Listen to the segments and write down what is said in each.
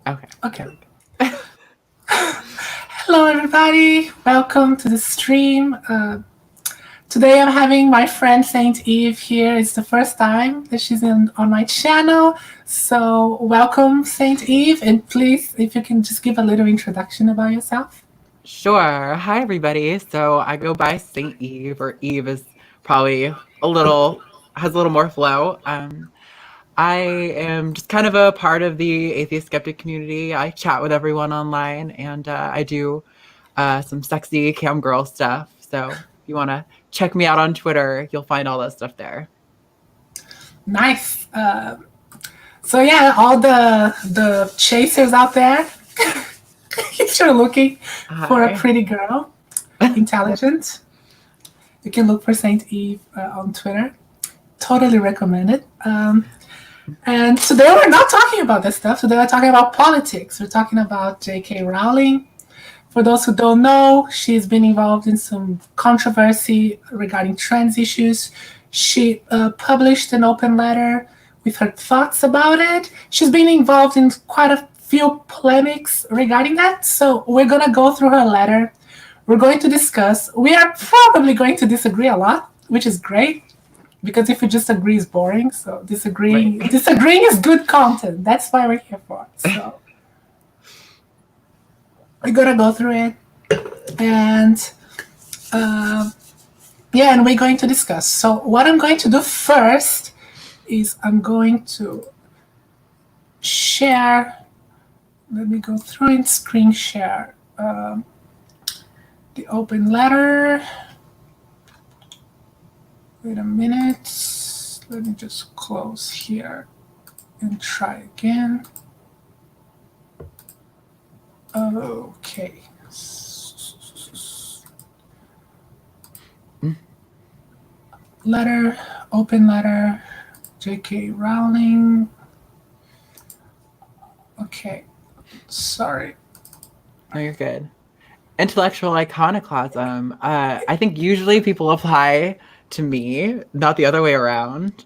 Okay. Okay. Hello, everybody. Welcome to the stream. Today I'm having my friend Saint Eve here. It's the first time that she's on my channel. So welcome, Saint Eve. And please, if you can just give a little introduction about yourself. Sure. Hi, everybody. So I go by Saint Eve, or Eve is probably has a little more flow. I am just kind of a part of the atheist skeptic community. I chat with everyone online, and I do some sexy cam girl stuff. So if you want to check me out on Twitter, you'll find all that stuff there. Nice. So yeah, all the chasers out there, if you're looking for a Hi. pretty girl, intelligent, you can look for Saint Eve on Twitter. Totally recommend it. And today we're not talking about this stuff. Today we're talking about politics. We're talking about J.K. Rowling. For those who don't know, she's been involved in some controversy regarding trans issues. She published an open letter with her thoughts about it. She's been involved in quite a few polemics regarding that. So we're going to go through her letter. We're going to discuss. We are probably going to disagree a lot, which is great. Because if we just agree, it's boring. So disagreeing is good content. That's why we're here for. So we're gonna go through it, and and we're going to discuss. So what I'm going to do first is I'm going to share. Let me go through and screen share the open letter. Wait a minute. Let me just close here and try again. Okay. Letter, open letter, J.K. Rowling. Okay. Sorry. No, you're good. Intellectual iconoclasm. I think usually people apply to me, not the other way around.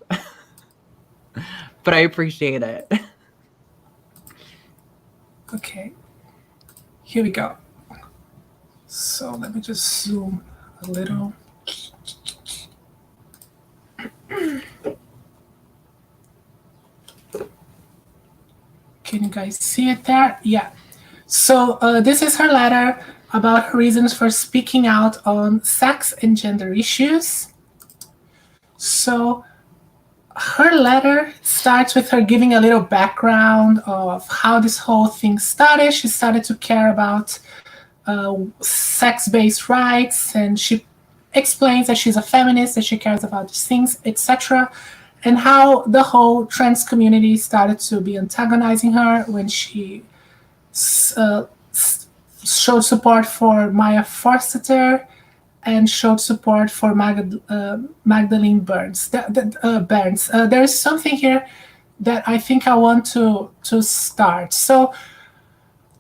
But I appreciate it. Okay. Here we go. So let me just zoom a little. Can you guys see it there? Yeah. So this is her letter about her reasons for speaking out on sex and gender issues. So her letter starts with her giving a little background of how this whole thing started. She started to care about sex-based rights, and she explains that she's a feminist, that she cares about these things, etc., and how the whole trans community started to be antagonizing her when she showed support for Maya Forster and showed support for Magdalene Burns. There is something here that I think I want to start. So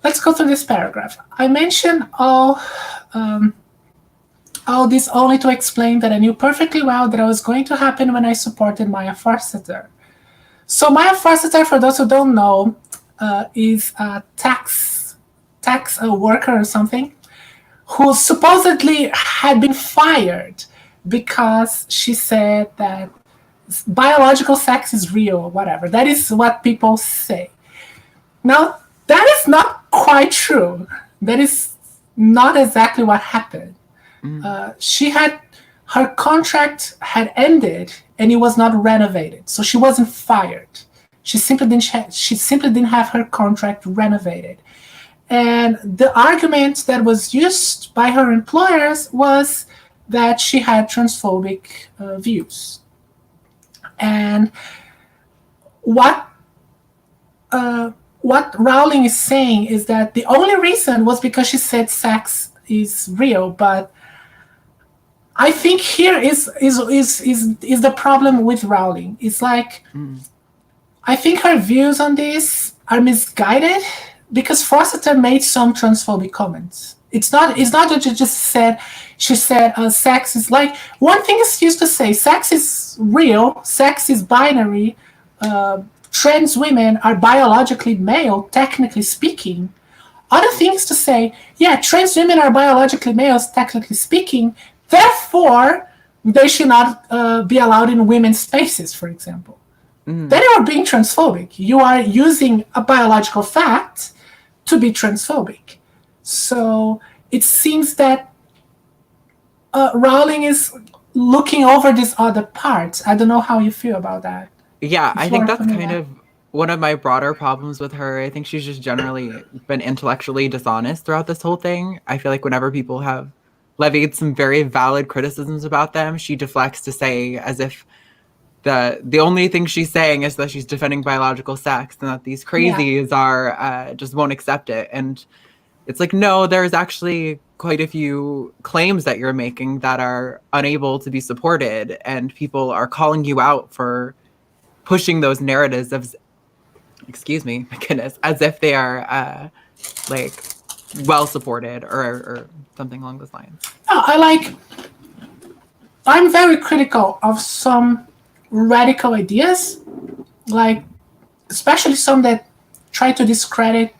let's go through this paragraph. I mentioned all this only to explain that I knew perfectly well that it was going to happen when I supported Maya Forster. So Maya Forster, for those who don't know, is a tax worker or something, who supposedly had been fired because she said that biological sex is real or whatever. That is what people say. Now, that is not quite true. That is not exactly what happened. Her contract had ended and it was not renovated, so she wasn't fired. She simply didn't have her contract renovated. And the argument that was used by her employers was that she had transphobic views. And what Rowling is saying is that the only reason was because she said sex is real. But I think here is the problem with Rowling. It's like, I think her views on this are misguided, because Forster made some transphobic comments. It's not that she said sex is like, one thing is used to say sex is real, sex is binary, trans women are biologically male, technically speaking. Other things to say, yeah, trans women are biologically males, technically speaking, therefore they should not be allowed in women's spaces, for example. Then you are being transphobic. You are using a biological fact to be transphobic. So it seems that Rowling is looking over these other parts. I don't know how you feel about that. Yeah, The I think floor that's for me kind now. of one of my broader problems with her. I think she's just generally been intellectually dishonest throughout this whole thing. I feel like whenever people have levied some very valid criticisms about them, she deflects to say as if the only thing she's saying is that she's defending biological sex and that these Yeah. crazies are just won't accept it. And it's like, no, there's actually quite a few claims that you're making that are unable to be supported, and people are calling you out for pushing those narratives of, excuse me, my goodness, as if they are like well supported or something along those lines. No, I'm very critical of some radical ideas, like especially some that try to discredit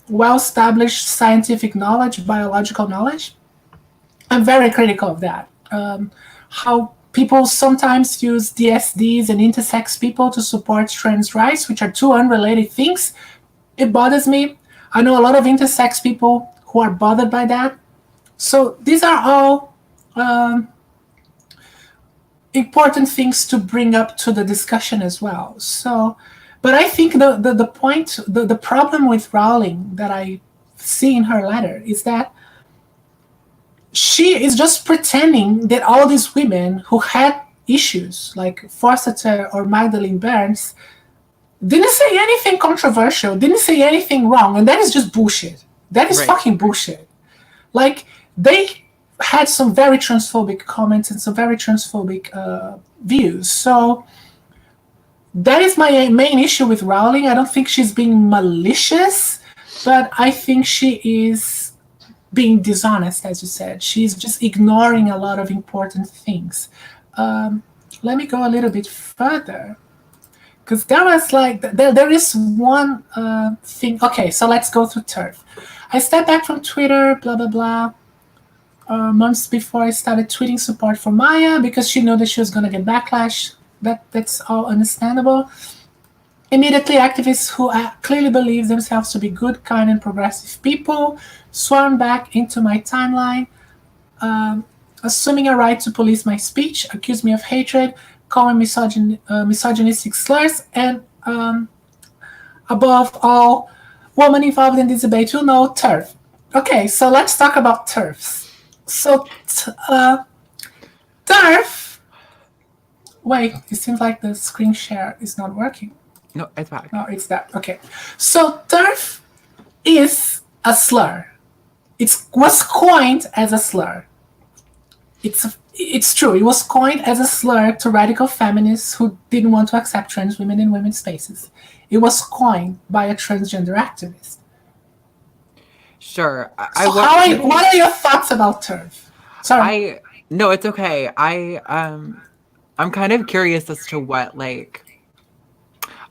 well-established scientific knowledge, biological knowledge. I'm very critical of that. How people sometimes use DSDs and intersex people to support trans rights, which are two unrelated things. It bothers me. I know a lot of intersex people who are bothered by that. So these are all important things to bring up to the discussion as well. So, but I think the point, the problem with Rowling that I see in her letter is that she is just pretending that all these women who had issues like Forsythe or Magdalene Burns didn't say anything controversial, didn't say anything wrong, and that is just bullshit. That is Right. fucking bullshit. Like they had some very transphobic comments and some very transphobic views. So that is my main issue with Rowling. I don't think she's being malicious, but I think she is being dishonest, as you said. She's just ignoring a lot of important things. Let me go a little bit further. Because there was like, there is one thing. Okay, so let's go through TERF. I stepped back from Twitter, blah, blah, blah. Months before I started tweeting support for Maya because she knew that she was going to get backlash. That's all understandable. Immediately, activists who clearly believe themselves to be good, kind, and progressive people swarmed back into my timeline, assuming a right to police my speech, accused me of hatred, calling misogynistic slurs, and above all, women involved in this debate will know TERF. Okay, so let's talk about TERFs. So, TERF. Wait, it seems like the screen share is not working. No, it's back. No, it's that. Okay. So, TERF is a slur. It was coined as a slur. It's true. It was coined as a slur to radical feminists who didn't want to accept trans women in women's spaces. It was coined by a transgender activist. Sure. What are your thoughts about TERF? Sorry. No, it's okay. I'm kind of curious as to what, like,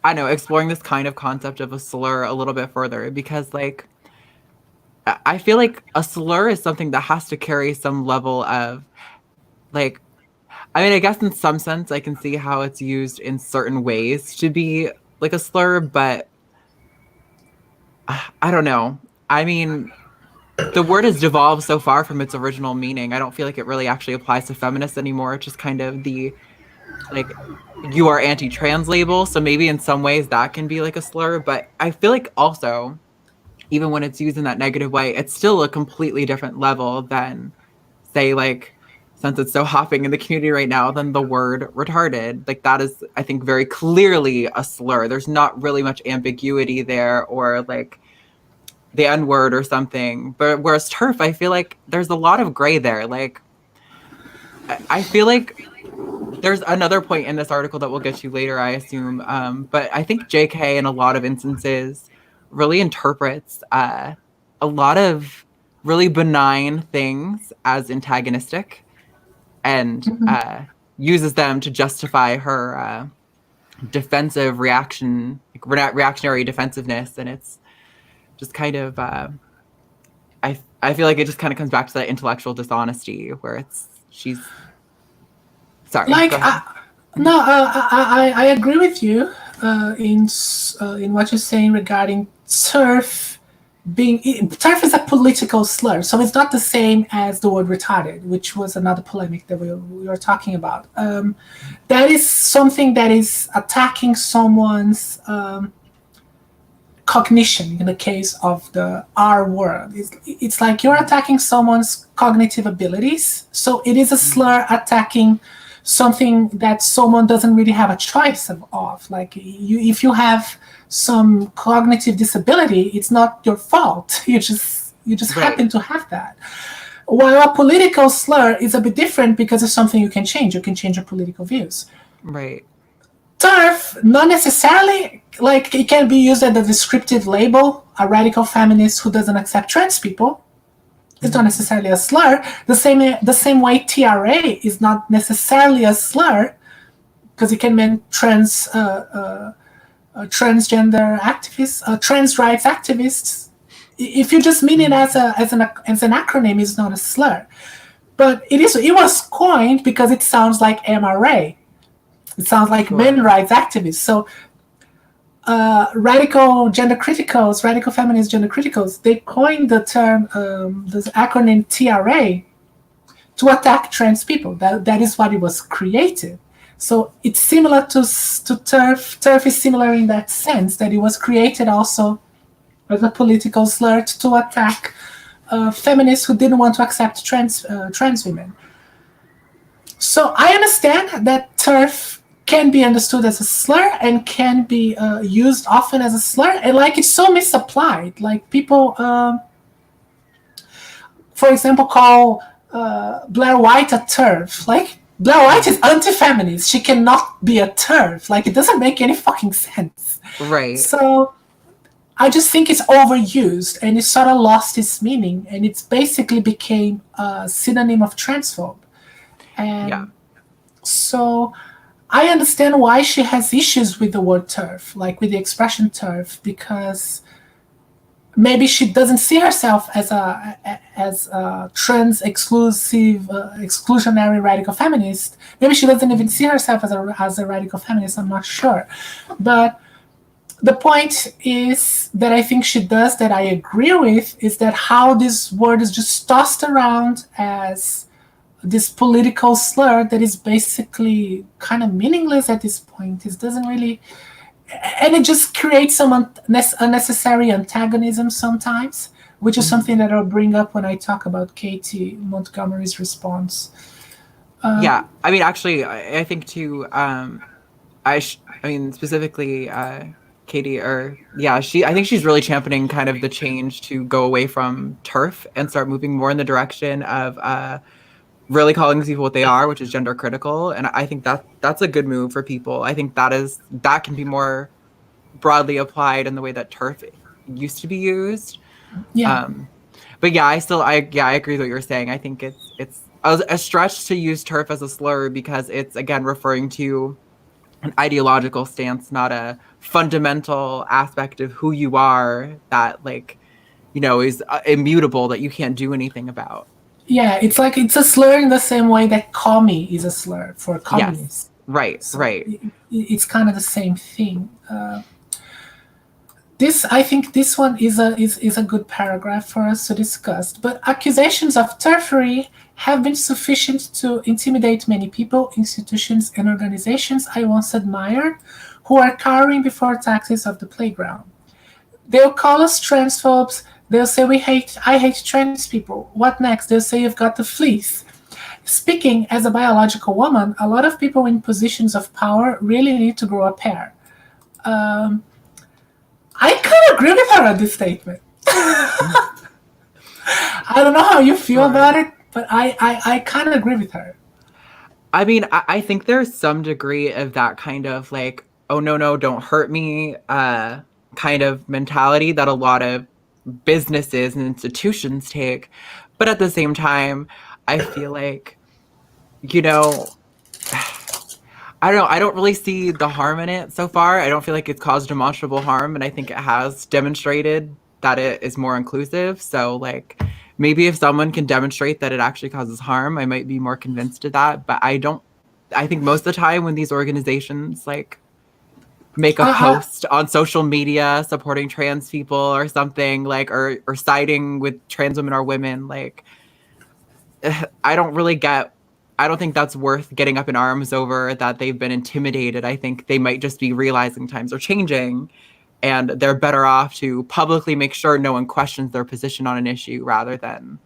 I know, exploring this kind of concept of a slur a little bit further, because like I feel like a slur is something that has to carry some level of like, I mean, I guess in some sense I can see how it's used in certain ways to be like a slur, but I don't know. I mean, the word has devolved so far from its original meaning. I don't feel like it really actually applies to feminists anymore. It's just kind of the like you are anti-trans label. So maybe in some ways that can be like a slur, but I feel like also even when it's used in that negative way, it's still a completely different level than say like since it's so hopping in the community right now than the word retarded. Like that is, I think, very clearly a slur. There's not really much ambiguity there or like the N-word or something. But whereas TERF, I feel like there's a lot of gray there. Like I feel like there's another point in this article that we'll get to later, I assume. But I think JK in a lot of instances really interprets a lot of really benign things as antagonistic and uses them to justify her defensive reaction, like reactionary defensiveness, and it's just kind of I feel like it just kind of comes back to that intellectual dishonesty where she's sorry, Like, go ahead. no, I agree with you in what you're saying regarding TERF being. TERF is a political slur, so it's not the same as the word retarded, which was another polemic that we were talking about. That is something that is attacking someone's cognition in the case of the R word. It's like you're attacking someone's cognitive abilities. So it is a slur attacking something that someone doesn't really have a choice of. Like if you have some cognitive disability, it's not your fault. You just Right. happen to have that. While a political slur is a bit different because it's something you can change. You can change your political views. Right. TERF, not necessarily, like it can be used as a descriptive label. A radical feminist who doesn't accept trans people is not necessarily a slur. The same way TRA is not necessarily a slur because it can mean transgender activists, trans rights activists. If you just mean it as an acronym, it's not a slur. But it was coined because it sounds like MRA. It sounds like men rights activists. So radical feminist gender criticals, they coined the term, the acronym TRA, to attack trans people. That is what it was created. So it's similar to TERF. TERF is similar in that sense, that it was created also as a political slur to attack feminists who didn't want to accept trans women. So I understand that TERF can be understood as a slur and can be used often as a slur, and like it's so misapplied. Like people, for example, call Blair White a TERF. Like Blair White is anti-feminist. She cannot be a TERF. Like it doesn't make any fucking sense. Right. So I just think it's overused and it sort of lost its meaning, and it's basically became a synonym of transphobe. And so I understand why she has issues with the word TERF, like with the expression TERF, because maybe she doesn't see herself as a trans exclusive exclusionary radical feminist. Maybe she doesn't even see herself as a radical feminist. I'm not sure, but the point is that I think she does, that I agree with, is that how this word is just tossed around as this political slur that is basically kind of meaningless at this point. It doesn't really, and it just creates some unnecessary antagonism sometimes, which is something that I'll bring up when I talk about Katy Montgomerie's response. I mean, actually, I think too. I mean, specifically, Katy, I think she's really championing kind of the change to go away from TERF and start moving more in the direction of really calling people what they are, which is gender critical. And I think that's a good move for people. I think that can be more broadly applied in the way that TERF used to be used. Yeah. But yeah, I agree with what you're saying. I think it's a stretch to use TERF as a slur because it's, again, referring to an ideological stance, not a fundamental aspect of who you are that, like, you know, is immutable, that you can't do anything about. Yeah, it's like it's a slur in the same way that commie is a slur for communists. Yes. Right, so right. It's kind of the same thing. I think this one is a good paragraph for us to discuss. But accusations of TERFery have been sufficient to intimidate many people, institutions, and organizations I once admired, who are cowering before attacks of the playground. They'll call us transphobes. They'll say I hate trans people. What next? They'll say you've got the fleece. Speaking as a biological woman, a lot of people in positions of power really need to grow a pair. I kind of agree with her on this statement. I don't know how you feel about it, but I kind of agree with her. I mean, I think there's some degree of that kind of like, oh, no, don't hurt me kind of mentality that a lot of businesses and institutions take. But at the same time, I feel like, you know, I don't know. I don't really see the harm in it so far. I don't feel like it's caused demonstrable harm, and I think it has demonstrated that it is more inclusive. So, like, maybe if someone can demonstrate that it actually causes harm, I might be more convinced of that. But I don't. I think most of the time when these organizations like make a Uh, post on social media supporting trans people or something like, or siding with trans women or women, like, I don't really get. I don't think that's worth getting up in arms over that they've been intimidated. I think they might just be realizing times are changing and they're better off to publicly make sure no one questions their position on an issue rather than,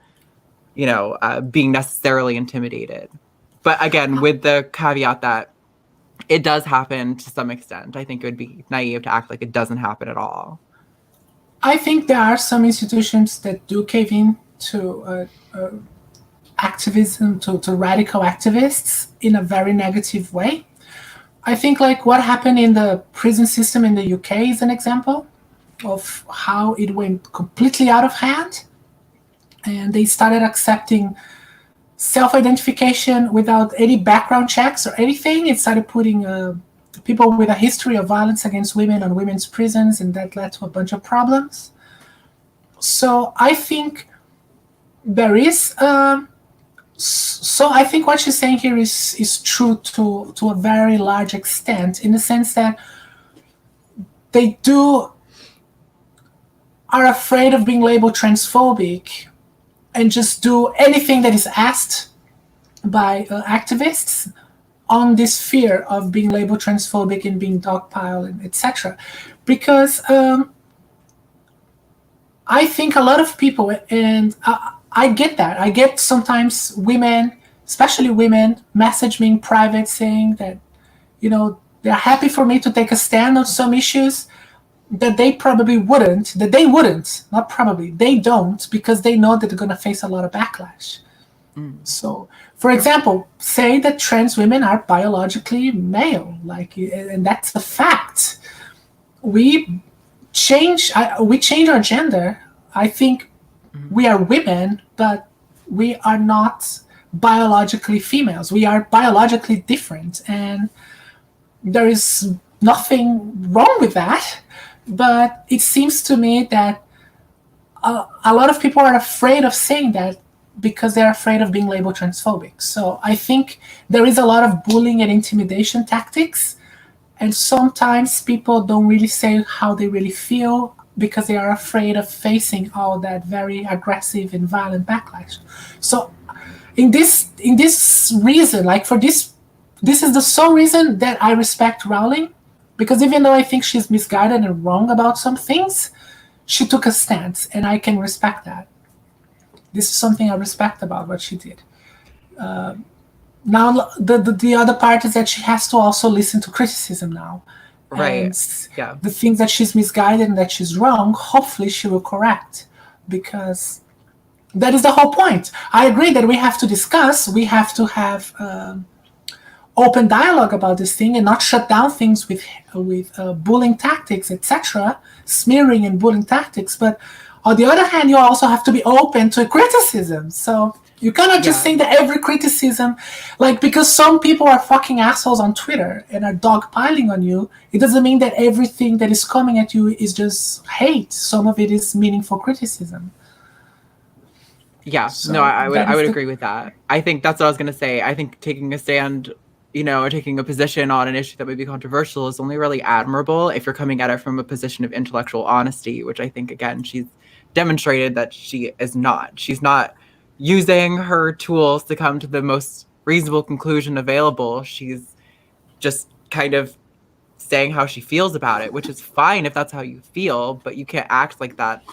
being necessarily intimidated. But again, with the caveat that it does happen to some extent, I think it would be naive to act like it doesn't happen at all. I think there are some institutions that do cave in to activism, to radical activists in a very negative way. I think like what happened in the prison system in the UK is an example of how it went completely out of hand, and they started accepting self-identification without any background checks or anything. It started putting people with a history of violence against women on women's prisons, and that led to a bunch of problems. So I think there is. So I think what she's saying here is true to a very large extent, in the sense that they are afraid of being labeled transphobic and just do anything that is asked by activists on this fear of being labeled transphobic and being dogpiled, and etc. Because I think a lot of people, and I get that. I get sometimes women, especially women, message me in private saying that, they're happy for me to take a stand on some issues that they wouldn't, not probably, they don't, because they know that they're going to face a lot of backlash. So, for example, say that trans women are biologically male, and that's a fact. We change our gender. I think we are women, but we are not biologically females. We are biologically different, and there is nothing wrong with that. But it seems to me that a lot of people are afraid of saying that because they're afraid of being labeled transphobic. So I think there is a lot of bullying and intimidation tactics, and sometimes people don't really say how they really feel because they are afraid of facing all that very aggressive and violent backlash. So in this reason, like for this is the sole reason that I respect Rowling, because even though I think she's misguided and wrong about some things, she took a stance, and I can respect that. This is something I respect about what she did. Now, the other part is that she has to also listen to criticism now. Right. And Yeah. the things that she's misguided and that she's wrong, hopefully she will correct, because that is the whole point. I agree that we have to discuss, we have to have open dialogue about this thing and not shut down things with bullying tactics, etc., smearing and bullying tactics. But on the other hand, you also have to be open to criticism. So you cannot just think that every criticism, like because some people are fucking assholes on Twitter and are dogpiling on you, it doesn't mean that everything that is coming at you is just hate. Some of it is meaningful criticism. Yeah, So no, I that would is agree with that. I think that's what I was going to say. I think taking a stand, or taking a position on an issue that may be controversial is only really admirable if you're coming at it from a position of intellectual honesty, which I think, again, she's demonstrated that she is not. She's not using her tools to come to the most reasonable conclusion available. She's just kind of saying how she feels about it, which is fine if that's how you feel, but you can't act like that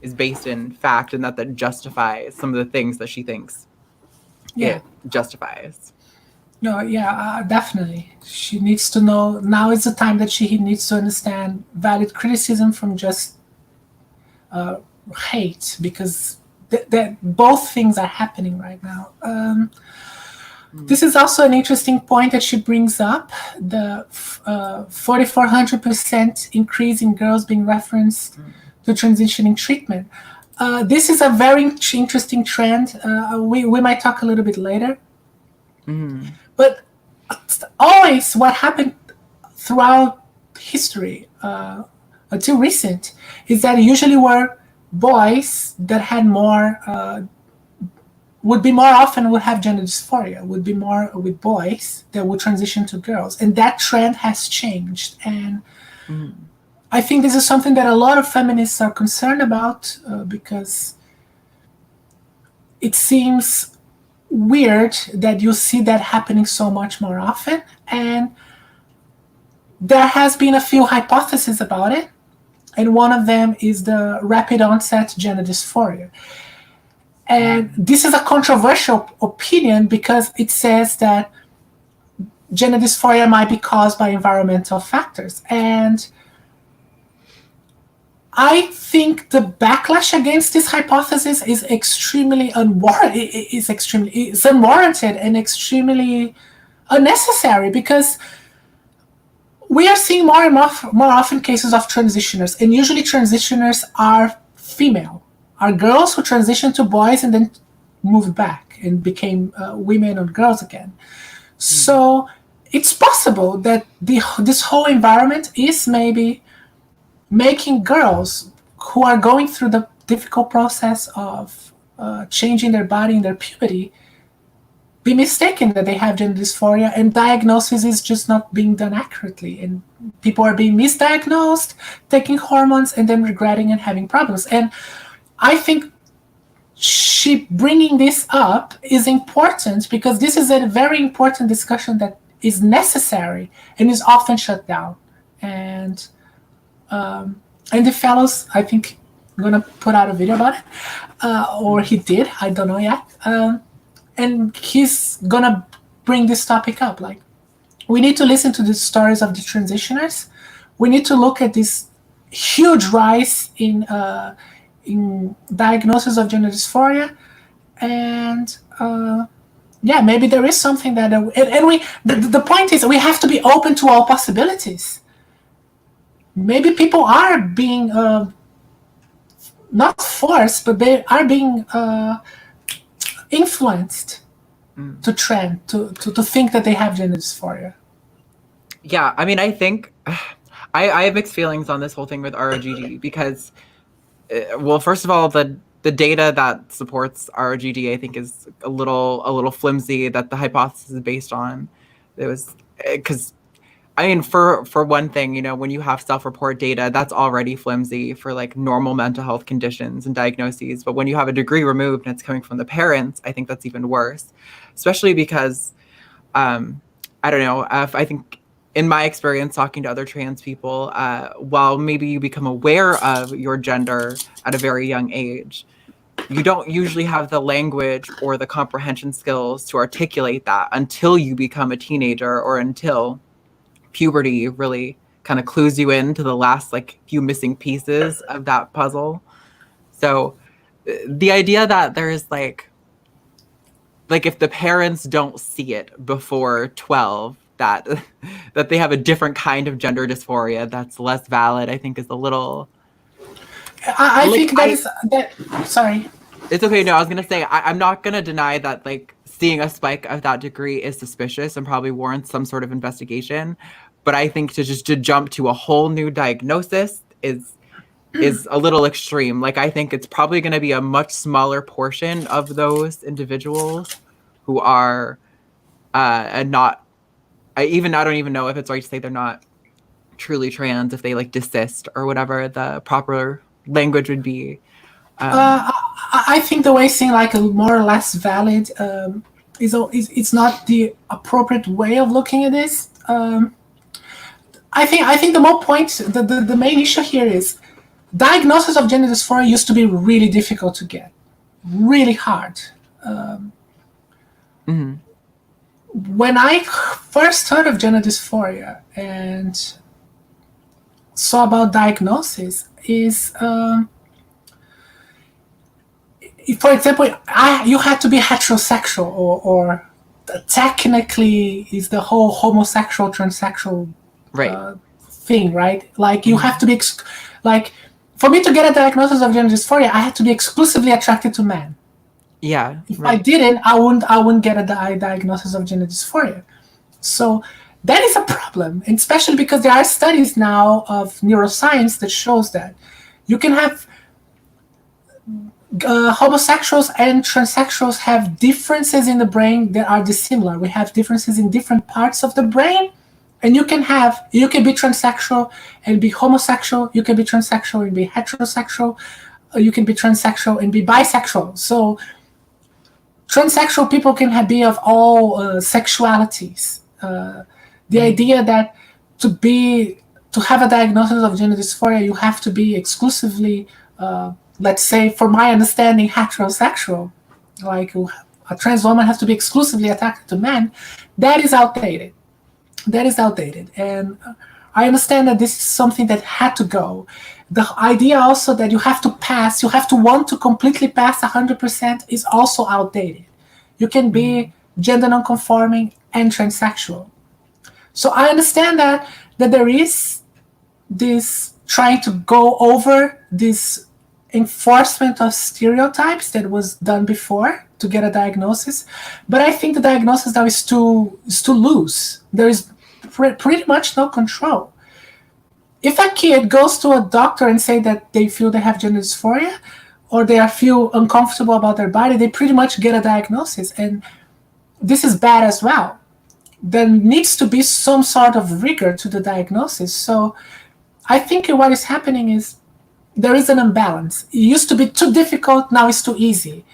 is based in fact and that justifies some of the things that she thinks it justifies. No, definitely. She needs to know, now is the time that she needs to understand valid criticism from just hate, because both things are happening right now. This is also an interesting point that she brings up, the 4,400% increase in girls being referenced to transitioning treatment. This is a very interesting trend. We might talk a little bit later. But always what happened throughout history until recent is that it usually were boys that had more would be more often would have gender dysphoria, would be more with boys that would transition to girls, and that trend has changed. And I think this is something that a lot of feminists are concerned about because it seems weird that you see that happening so much more often. And there has been a few hypotheses about it, and one of them is the rapid onset gender dysphoria. And this is a controversial opinion because it says that gender dysphoria might be caused by environmental factors. And I think the backlash against this hypothesis is extremely unwarranted. It's unwarranted and extremely unnecessary because we are seeing more and more often cases of transitioners, and usually transitioners are female, are girls who transition to boys and then moved back and became women or girls again. So it's possible that this whole environment is maybe making girls who are going through the difficult process of changing their body in their puberty be mistaken that they have gender dysphoria, and diagnosis is just not being done accurately, and people are being misdiagnosed, taking hormones, and then regretting and having problems. And I think she bringing this up is important because this is a very important discussion that is necessary and is often shut down. And the fellows, I think, gonna put out a video about it, or he did, I don't know yet. And he's gonna bring this topic up. Like, we need to listen to the stories of the transitioners. We need to look at this huge rise in diagnosis of gender dysphoria, and maybe there is something that the point is we have to be open to all possibilities. Maybe people are being not forced, but they are being influenced to trend to think that they have gender dysphoria. Yeah, I mean, I think I have mixed feelings on this whole thing with ROGD because, well, first of all, the data that supports ROGD I think is a little flimsy that the hypothesis is based on. It was because, I mean, for one thing, you know, when you have self-report data, that's already flimsy for like normal mental health conditions and diagnoses. But when you have a degree removed and it's coming from the parents, I think that's even worse, especially because, I don't know, I think in my experience talking to other trans people, while maybe you become aware of your gender at a very young age, you don't usually have the language or the comprehension skills to articulate that until you become a teenager or until puberty really kind of clues you into the last like few missing pieces of that puzzle. So the idea that there's like if the parents don't see it before 12 that they have a different kind of gender dysphoria that's less valid, I think is a little I think that sorry, it's okay. No, I was gonna say I'm not gonna deny that like seeing a spike of that degree is suspicious and probably warrants some sort of investigation. But I think to jump to a whole new diagnosis is a little extreme. Like, I think it's probably going to be a much smaller portion of those individuals who are not. I don't even know if it's right to say they're not truly trans if they like desist or whatever the proper language would be. I think the way saying like a more or less valid is it's not the appropriate way of looking at this. I think the more point, the main issue here is diagnosis of gender dysphoria used to be really difficult to get, really hard. When I first heard of gender dysphoria and saw about diagnosis is, for example, you had to be heterosexual or technically is the whole homosexual, transsexual thing, right? Like you have to be, like, for me to get a diagnosis of gender dysphoria, I had to be exclusively attracted to men. Yeah. If I didn't, I wouldn't get a diagnosis of gender dysphoria. So that is a problem, and especially because there are studies now of neuroscience that shows that you can have homosexuals and transsexuals have differences in the brain that are dissimilar. We have differences in different parts of the brain, and you can be transsexual and be homosexual. You can be transsexual and be heterosexual. You can be transsexual and be bisexual. So transsexual people can be of all sexualities. The idea that to have a diagnosis of gender dysphoria, you have to be exclusively, let's say, for my understanding, heterosexual. Like a trans woman has to be exclusively attracted to men. That is outdated. And I understand that this is something that had to go. The idea also that you have to want to completely pass 100% is also outdated. You can be gender nonconforming and transsexual. So I understand that there is this trying to go over this enforcement of stereotypes that was done before to get a diagnosis, but I think the diagnosis now is too loose. There is pretty much no control. If a kid goes to a doctor and say that they feel they have gender dysphoria or they feel uncomfortable about their body, they pretty much get a diagnosis, and this is bad as well. There needs to be some sort of rigor to the diagnosis. So I think what is happening is there is an imbalance. It used to be too difficult, now it's too easy.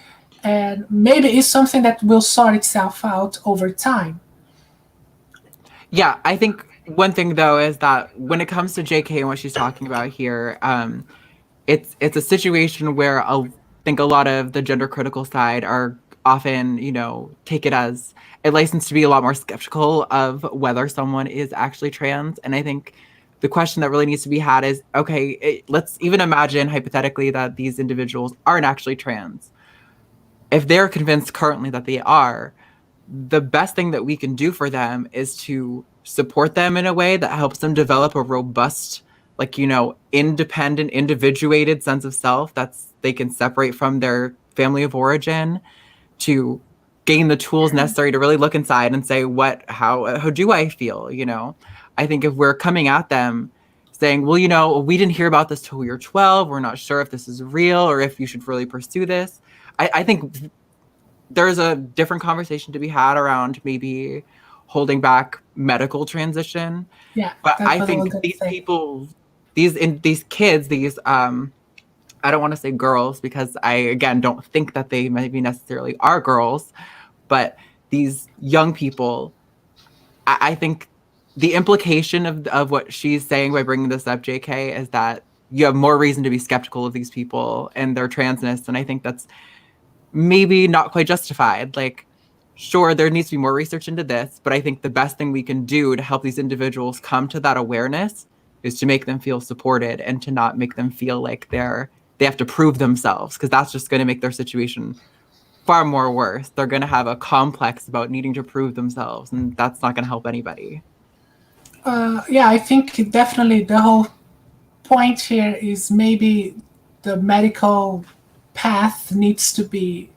And maybe it's something that will sort itself out over time. Yeah, I think one thing though is that when it comes to JK and what she's talking about here, it's a situation where I think a lot of the gender critical side are often, take it as a license to be a lot more skeptical of whether someone is actually trans. And I think the question that really needs to be had is, okay, let's even imagine hypothetically that these individuals aren't actually trans. If they're convinced currently that they are, the best thing that we can do for them is to support them in a way that helps them develop a robust, independent, individuated sense of self they can separate from their family of origin, to gain the tools necessary to really look inside and say, how do I feel? I think if we're coming at them saying, well, we didn't hear about this till we were 12, we're not sure if this is real or if you should really pursue this. I think there's a different conversation to be had around maybe holding back medical transition. Yeah, but I think these people, these kids, I don't want to say girls because I, again, don't think that they maybe necessarily are girls, but these young people, I think the implication of what she's saying by bringing this up, JK, is that you have more reason to be skeptical of these people and their transness. And I think that's maybe not quite justified. Sure, there needs to be more research into this, but I think the best thing we can do to help these individuals come to that awareness is to make them feel supported and to not make them feel like they have to prove themselves, because that's just going to make their situation far more worse. They're going to have a complex about needing to prove themselves, and that's not going to help anybody. Yeah, I think definitely the whole point here is maybe the medical path needs to be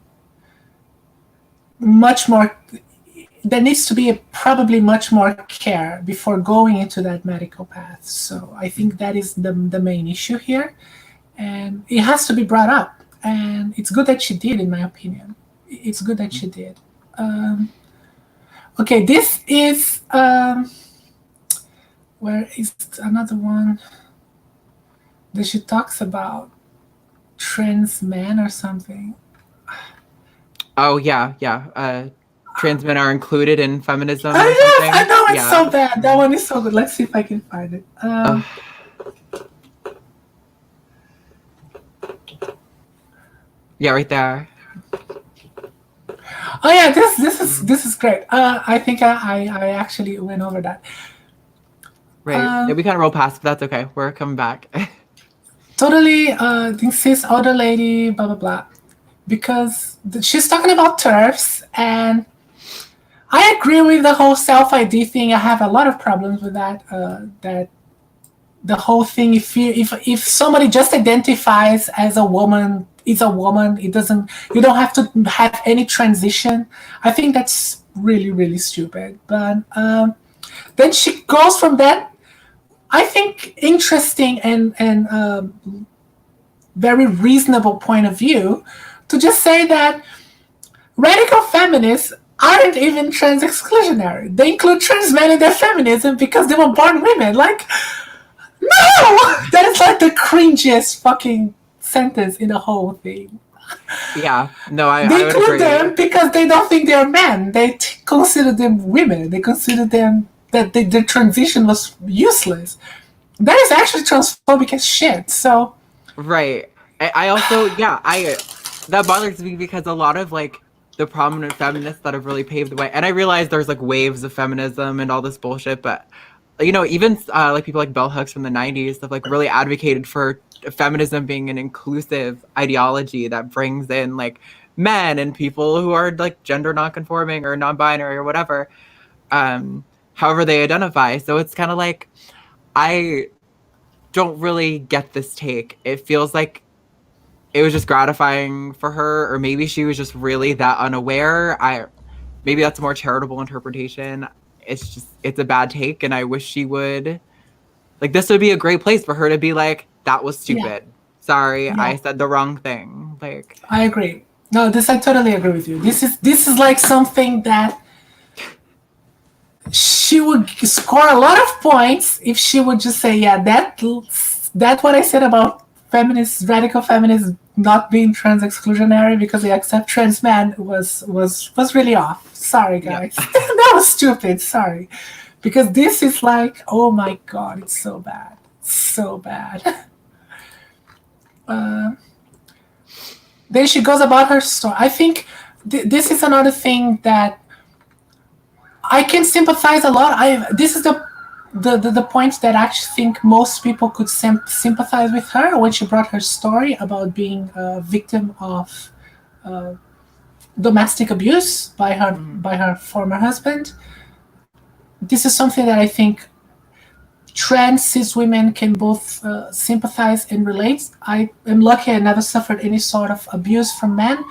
much more. There needs to be probably much more care before going into that medical path. So I think that is the main issue here, and it has to be brought up. And it's good that she did, in my opinion. It's good that she did. Okay, this is where is another one that she talks about trans men or something. Oh yeah. Trans men are included in feminism. Oh, yes, I know, it's so bad. That one is so good. Let's see if I can find it. Yeah, right there. Oh yeah, this is great. I think I actually went over that. Right. Yeah, we kind of roll past, but that's okay. We're coming back. Totally, this cis older lady, blah blah blah, because she's talking about TERFs, and I agree with the whole self-ID thing. I have a lot of problems with that. That the whole thing, if somebody just identifies as a woman, is a woman. It doesn't. You don't have to have any transition. I think that's really, really stupid. But then she goes from that, I think, interesting and very reasonable point of view to just say that radical feminists aren't even trans exclusionary. They include trans men in their feminism because they were born women. Like, no! That is like the cringiest fucking sentence in the whole thing. Yeah, no, They I would include agree. them because they don't think they're men. They consider them women. They consider them that the transition was useless. That is actually transphobic as shit. So Right. I also, yeah, that bothers me because a lot of like the prominent feminists that have really paved the way, and I realize there's like waves of feminism and all this bullshit, but even like people like bell hooks from the 90s have like really advocated for feminism being an inclusive ideology that brings in like men and people who are like gender nonconforming or non-binary or whatever, however they identify. So it's kind of like I don't really get this take. It feels like it was just gratifying for her, or maybe she was just really that unaware. Maybe that's a more charitable interpretation. It's a bad take, and I wish she would, like, this would be a great place for her to be like, that was yeah, stupid. Sorry, yeah, I said the wrong thing. Like, I agree. No, this I totally agree with you. This is like something that she would score a lot of points if she would just say, yeah, that what I said about feminists, radical feminists not being trans exclusionary because they accept trans men was really off. Sorry, yeah. guys. That was stupid. Sorry. Because this is like, oh my god, it's so bad. So bad. Uh, then she goes about her story. I think this is another thing that I can sympathize a lot. This is the point that I actually think most people could sympathize with her when she brought her story about being a victim of domestic abuse by her former husband. This is something that I think trans cis women can both sympathize and relate. I am lucky I never suffered any sort of abuse from men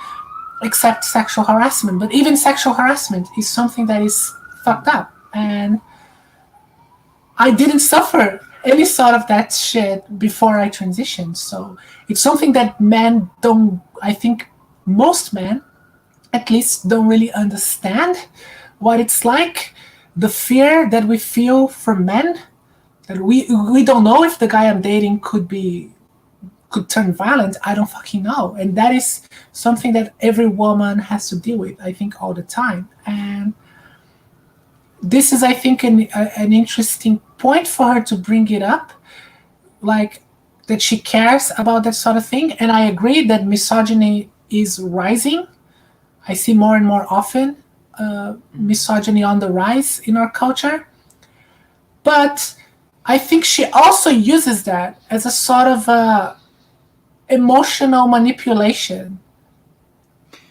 except sexual harassment. But even sexual harassment is something that is fucked up. And I didn't suffer any sort of that shit before I transitioned. So it's something that men don't, I think most men at least don't really understand what it's like. The fear that we feel for men, that we don't know if the guy I'm dating could turn violent. I don't fucking know. And that is something that every woman has to deal with, I think, all the time. And this is, I think, an interesting point for her to bring it up, like that she cares about that sort of thing. And I agree that misogyny is rising. I see more and more often misogyny on the rise in our culture. But I think she also uses that as a sort of emotional manipulation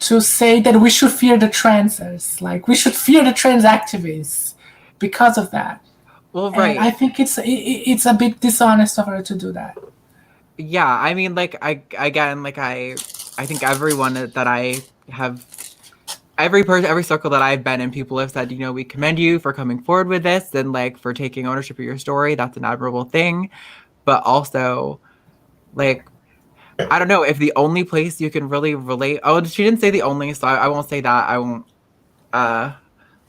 to say that we should fear the transers, like we should fear the trans activists because of that. Well, And I right. think it's a bit dishonest of her to do that. Yeah, I mean, like, again, like, I think everyone that I have, every circle that I've been in, people have said, we commend you for coming forward with this and like for taking ownership of your story. That's an admirable thing. But also, like, I don't know if the only place you can really relate. Oh, she didn't say the only, so I won't say that. I won't. Uh,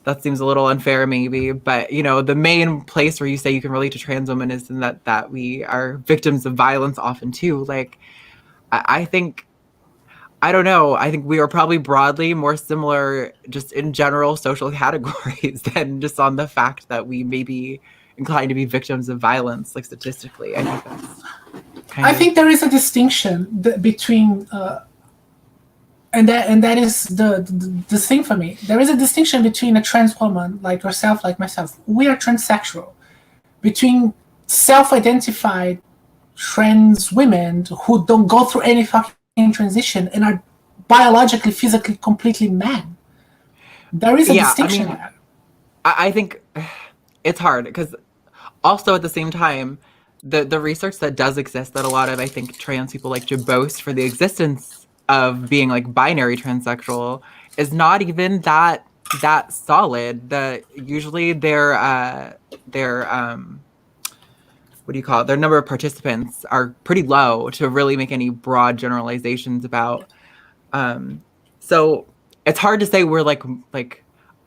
that seems a little unfair, maybe. But the main place where you say you can relate to trans women is in that we are victims of violence often too. Like, I think. I don't know. I think we are probably broadly more similar just in general social categories than just on the fact that we may be inclined to be victims of violence, like statistically. I think that's kind I of. think there is a distinction between, and that is the thing for me. There is a distinction between a trans woman like yourself, like myself. We are transsexual. Between self-identified trans women who don't go through any fucking transition and are biologically, physically, completely men. There is a Yeah, I distinction mean, there. I think it's hard because also at the same time, the research that does exist that a lot of I think trans people like to boast for the existence of being like binary transsexual is not even that that solid. Usually their what do you call it? Their number of participants are pretty low to really make any broad generalizations about. So it's hard to say we're like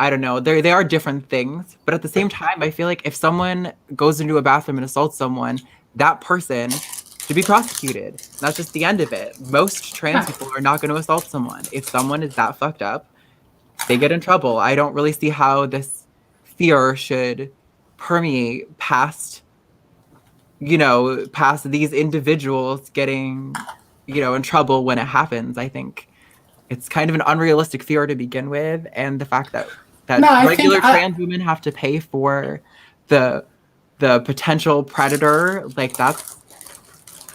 I don't know. They are different things, but at the same time, I feel like if someone goes into a bathroom and assaults someone, that person should be prosecuted. That's just the end of it. Most trans people are not going to assault someone. If someone is that fucked up, they get in trouble. I don't really see how this fear should permeate past, past these individuals getting, in trouble when it happens. I think it's kind of an unrealistic fear to begin with, and the fact that regular trans women have to pay for the potential predator, like that's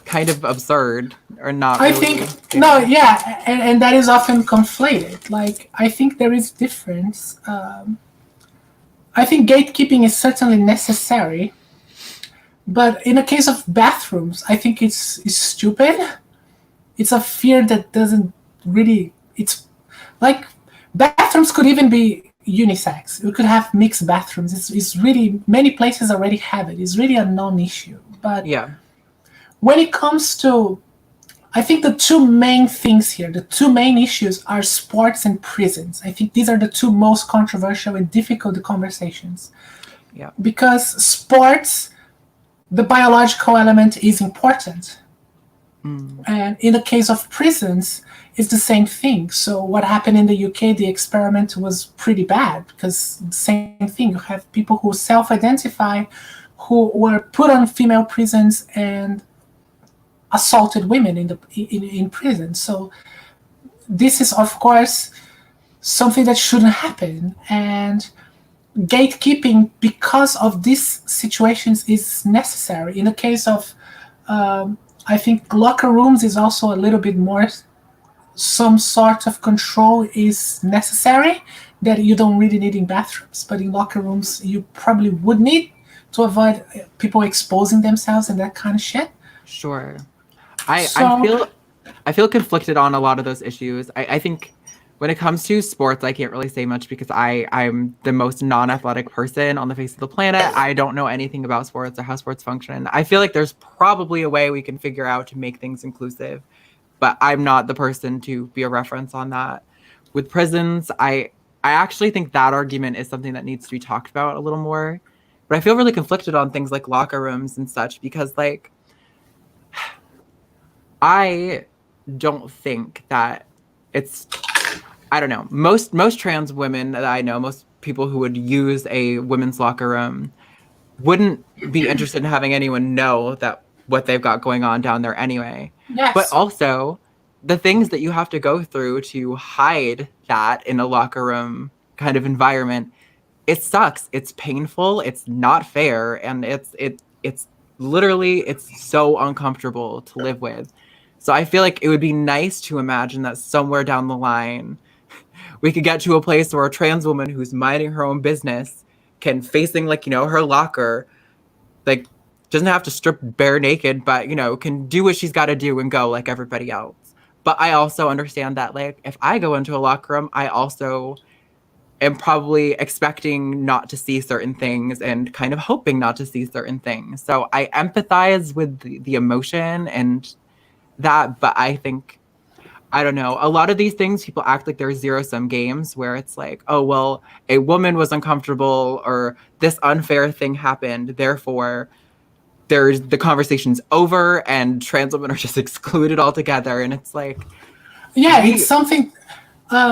kind of absurd or not. I think no, yeah, and that is often conflated. Like I think there is difference. I think gatekeeping is certainly necessary, but in the case of bathrooms, I think it's stupid. It's a fear that doesn't really. It's like bathrooms could even be unisex. We could have mixed bathrooms. It's really many places already have it. It's really a non-issue. But yeah, when it comes to, I think the two main things here, the two main issues are sports and prisons. I think these are the two most controversial and difficult conversations. Yeah, because sports, the biological element is important. And in the case of prisons, it's the same thing. So what happened in the UK, the experiment was pretty bad because the same thing. You have people who self-identify, who were put on female prisons and assaulted women in prison. So this is, of course, something that shouldn't happen. And gatekeeping, because of these situations, is necessary. In the case of I think locker rooms is also a little bit more, some sort of control is necessary that you don't really need in bathrooms. But in locker rooms, you probably would need to avoid people exposing themselves and that kind of shit. Sure. I feel conflicted on a lot of those issues. I think when it comes to sports, I can't really say much because I'm the most non-athletic person on the face of the planet. I don't know anything about sports or how sports function. I feel like there's probably a way we can figure out to make things inclusive, but I'm not the person to be a reference on that. With prisons, I actually think that argument is something that needs to be talked about a little more. But I feel really conflicted on things like locker rooms and such because, like, I don't think that it's, I don't know, most trans women that I know, most people who would use a women's locker room wouldn't be interested in having anyone know that what they've got going on down there anyway. Yes. But also the things that you have to go through to hide that in a locker room kind of environment, it sucks. It's painful. It's not fair. And it's literally, it's so uncomfortable to live with. So I feel like it would be nice to imagine that somewhere down the line, we could get to a place where a trans woman who's minding her own business can, facing like, her locker, like doesn't have to strip bare naked, but, can do what she's got to do and go like everybody else. But I also understand that, like, if I go into a locker room, I also am probably expecting not to see certain things and kind of hoping not to see certain things. So I empathize with the emotion and that, but I think, I don't know, a lot of these things, people act like they're zero-sum games where it's like, oh, well, a woman was uncomfortable or this unfair thing happened, therefore the conversation's over and trans women are just excluded altogether. And it's like, yeah, it's something,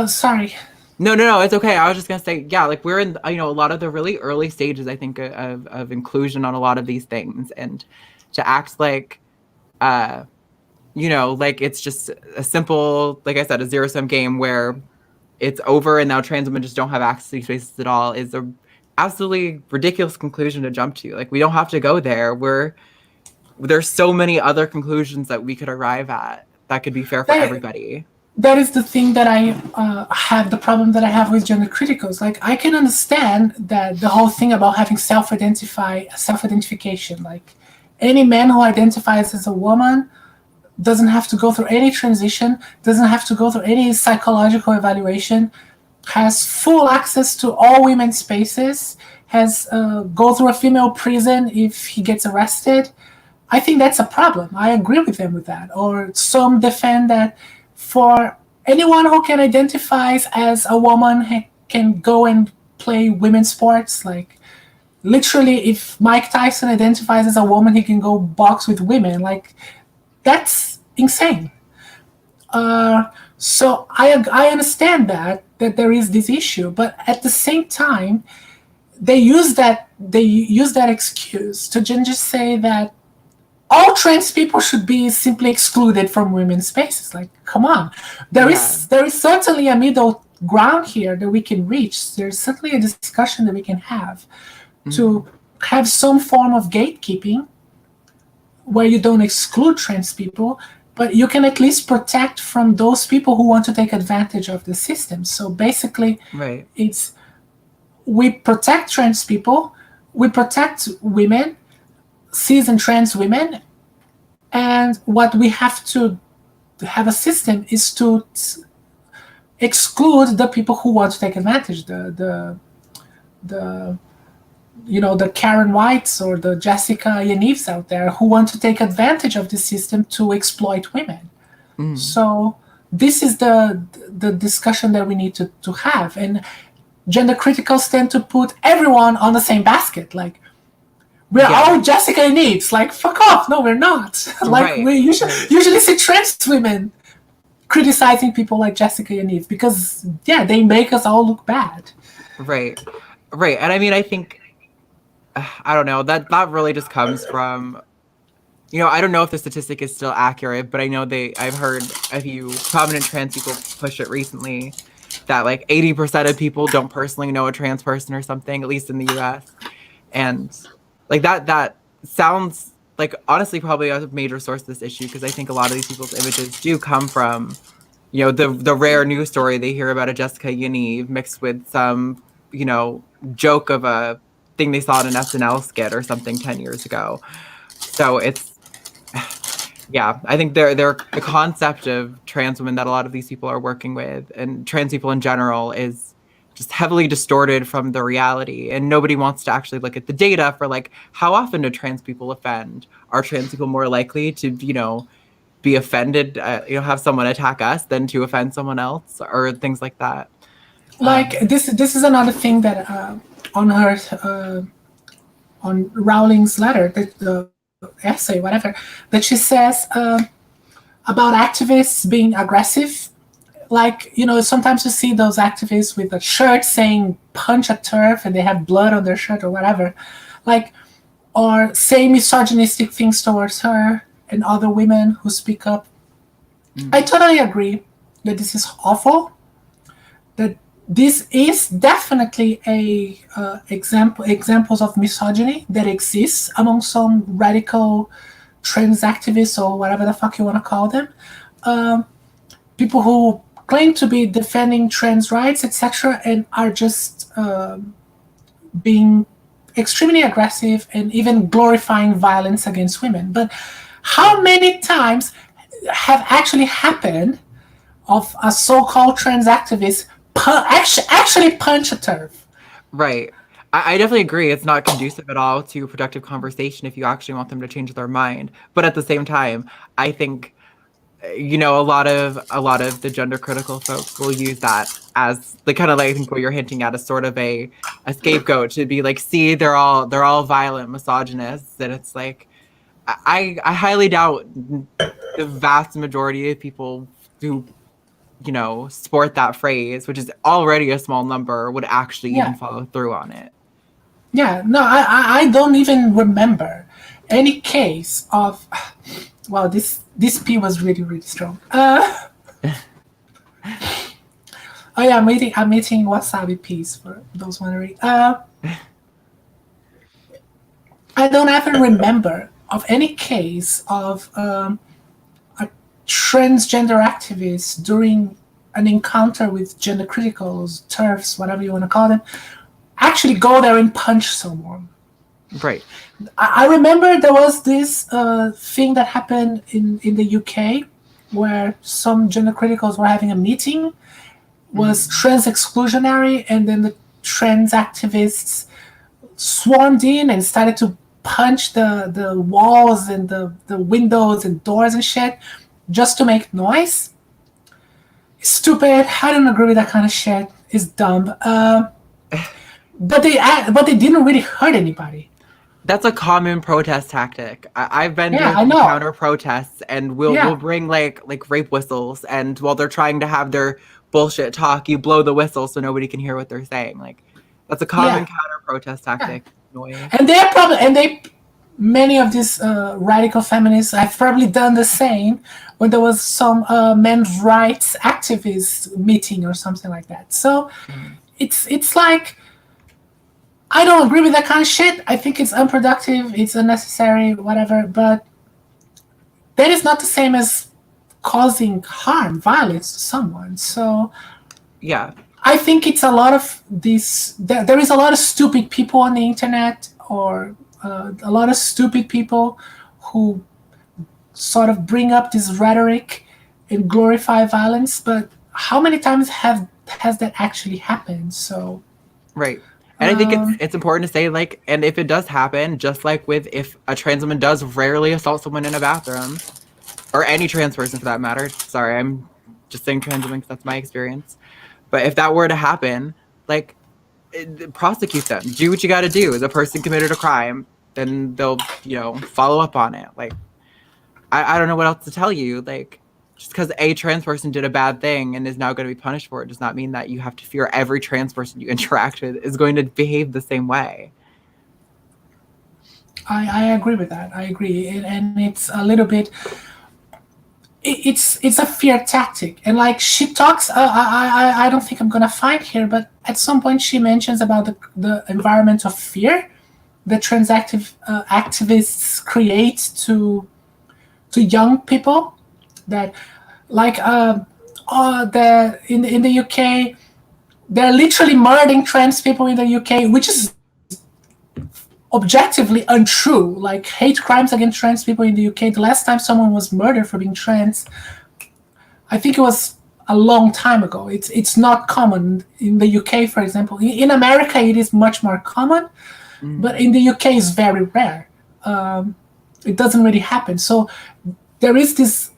sorry. No, it's okay. I was just gonna say, yeah, like we're in, a lot of the really early stages, I think, of inclusion on a lot of these things, and to act like, like it's just a simple, like I said, a zero-sum game where it's over and now trans women just don't have access to these spaces at all is a absolutely ridiculous conclusion to jump to. Like, we don't have to go there. There's so many other conclusions that we could arrive at that could be fair for everybody. That is the thing that I have, the problem that I have with gender criticals. Like, I can understand that the whole thing about having self-identification, like any man who identifies as a woman doesn't have to go through any transition, doesn't have to go through any psychological evaluation. has full access to all women's spaces, has go through a female prison if he gets arrested, I think that's a problem. I agree with them with that. Or some defend that for anyone who can identify as a woman can go and play women's sports. Like literally, if Mike Tyson identifies as a woman, he can go box with women. Like that's insane. So I understand that there is this issue, but at the same time, they use that excuse to just say that all trans people should be simply excluded from women's spaces. Like, come on, there is certainly a middle ground here that we can reach. There's certainly a discussion that we can have to have some form of gatekeeping where you don't exclude trans people, but you can at least protect from those people who want to take advantage of the system. So basically, it's we protect trans people, we protect women, cis and trans women, and what we have to have a system is to exclude the people who want to take advantage, the Karen Whites or the Jessica Yanives out there who want to take advantage of the system to exploit women. So this is the discussion that we need to have. And gender criticals tend to put everyone on the same basket. Like, we're all Jessica Yanives. Like, fuck off. No, we're not. Like, we usually see trans women criticizing people like Jessica Yanives because, they make us all look bad. Right. And I mean, I think, I don't know, that really just comes from, I don't know if the statistic is still accurate, but I know I've heard a few prominent trans people push it recently that like 80% of people don't personally know a trans person or something, at least in the US. And like that sounds like honestly probably a major source of this issue, because I think a lot of these people's images do come from, the rare news story they hear about a Jessica Yaniv mixed with some, joke of a thing they saw in an SNL skit or something 10 years ago. So it's, I think the concept of trans women that a lot of these people are working with, and trans people in general, is just heavily distorted from the reality. And nobody wants to actually look at the data for like, how often do trans people offend? Are trans people more likely to, be offended, have someone attack us than to offend someone else, or things like that? Like this is another thing that on her on Rowling's letter, the essay, whatever, that she says about activists being aggressive. Like, sometimes you see those activists with a shirt saying punch a TERF and they have blood on their shirt or whatever, like, or say misogynistic things towards her and other women who speak up. I totally agree that this is awful, that this is definitely examples of misogyny that exists among some radical trans activists or whatever the fuck you want to call them. People who claim to be defending trans rights, etc., and are just being extremely aggressive and even glorifying violence against women. But how many times have actually happened of a so-called trans activist actually punch a TERF? Right. I definitely agree. It's not conducive at all to productive conversation if you actually want them to change their mind. But at the same time, I think, a lot of the gender critical folks will use that as the kind of, like, I think what you're hinting at is sort of a scapegoat to be like, see, they're all violent misogynists. And it's like, I highly doubt the vast majority of people who sport that phrase, which is already a small number, would actually even follow through on it. Yeah, no, I don't even remember any case of, well, this P was really, really strong. Oh yeah, I'm eating wasabi peas for those wondering. I don't even remember of any case of a transgender activist during an encounter with gender criticals, TERFs, whatever you want to call them, actually go there and punch someone. Right. I remember there was this thing that happened in the UK where some gender criticals were having a meeting was trans exclusionary, and then the trans activists swarmed in and started to punch the walls and the windows and doors and shit just to make noise. Stupid. I don't agree with that kind of shit. It's dumb. But they didn't really hurt anybody. That's a common protest tactic. I've been Yeah, doing I know. counter protests, and we'll bring like rape whistles, and while they're trying to have their bullshit talk, you blow the whistle so nobody can hear what they're saying. Like, that's a common counter protest tactic. Noise. And many of these radical feminists have probably done the same when there was some men's rights activist meeting or something like that. So it's like, I don't agree with that kind of shit. I think it's unproductive, it's unnecessary, whatever. But that is not the same as causing harm, violence to someone. So yeah, I think it's a lot of this. There is a lot of stupid people on the internet, or a lot of stupid people who sort of bring up this rhetoric and glorify violence. But how many times has that actually happened? So right. And I think it's important to say, like, and if it does happen, just like with if a trans woman does rarely assault someone in a bathroom, or any trans person for that matter. Sorry, I'm just saying trans women because that's my experience. But if that were to happen, like, prosecute them. Do what you got to do. The person committed a crime, then they'll, follow up on it. Like, I don't know what else to tell you. Like, just because a trans person did a bad thing and is now going to be punished for it does not mean that you have to fear every trans person you interact with is going to behave the same way. I agree with that. I agree. And it's a little bit... It's a fear tactic, and like she talks, I don't think I'm gonna find here, but at some point she mentions about the environment of fear that trans activists create to young people. That like in the UK, they're literally murdering trans people in the UK, which is objectively untrue. Like, hate crimes against trans people in the UK, the last time someone was murdered for being trans, I think it was a long time ago. It's not common in the UK, for example. In America, it is much more common, but in the UK, it's very rare. It doesn't really happen. So there is this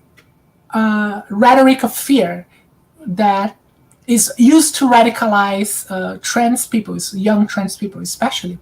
rhetoric of fear that is used to radicalize trans people, young trans people especially.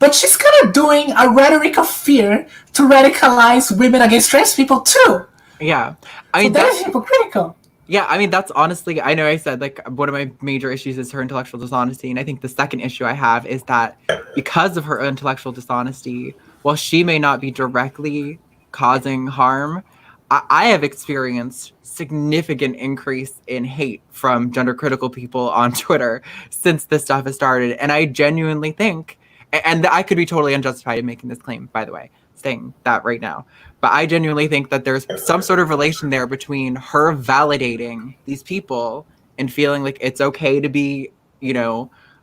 But she's kind of doing a rhetoric of fear to radicalize women against trans people too. Yeah. So that is hypocritical. Yeah, I mean, that's honestly, I know I said, like, one of my major issues is her intellectual dishonesty. And I think the second issue I have is that because of her intellectual dishonesty, while she may not be directly causing harm, I have experienced significant increase in hate from gender critical people on Twitter since this stuff has started. And I genuinely think, and I could be totally unjustified in making this claim, by the way, saying that right now. But I genuinely think that there's some sort of relation there between her validating these people and feeling like it's okay to be,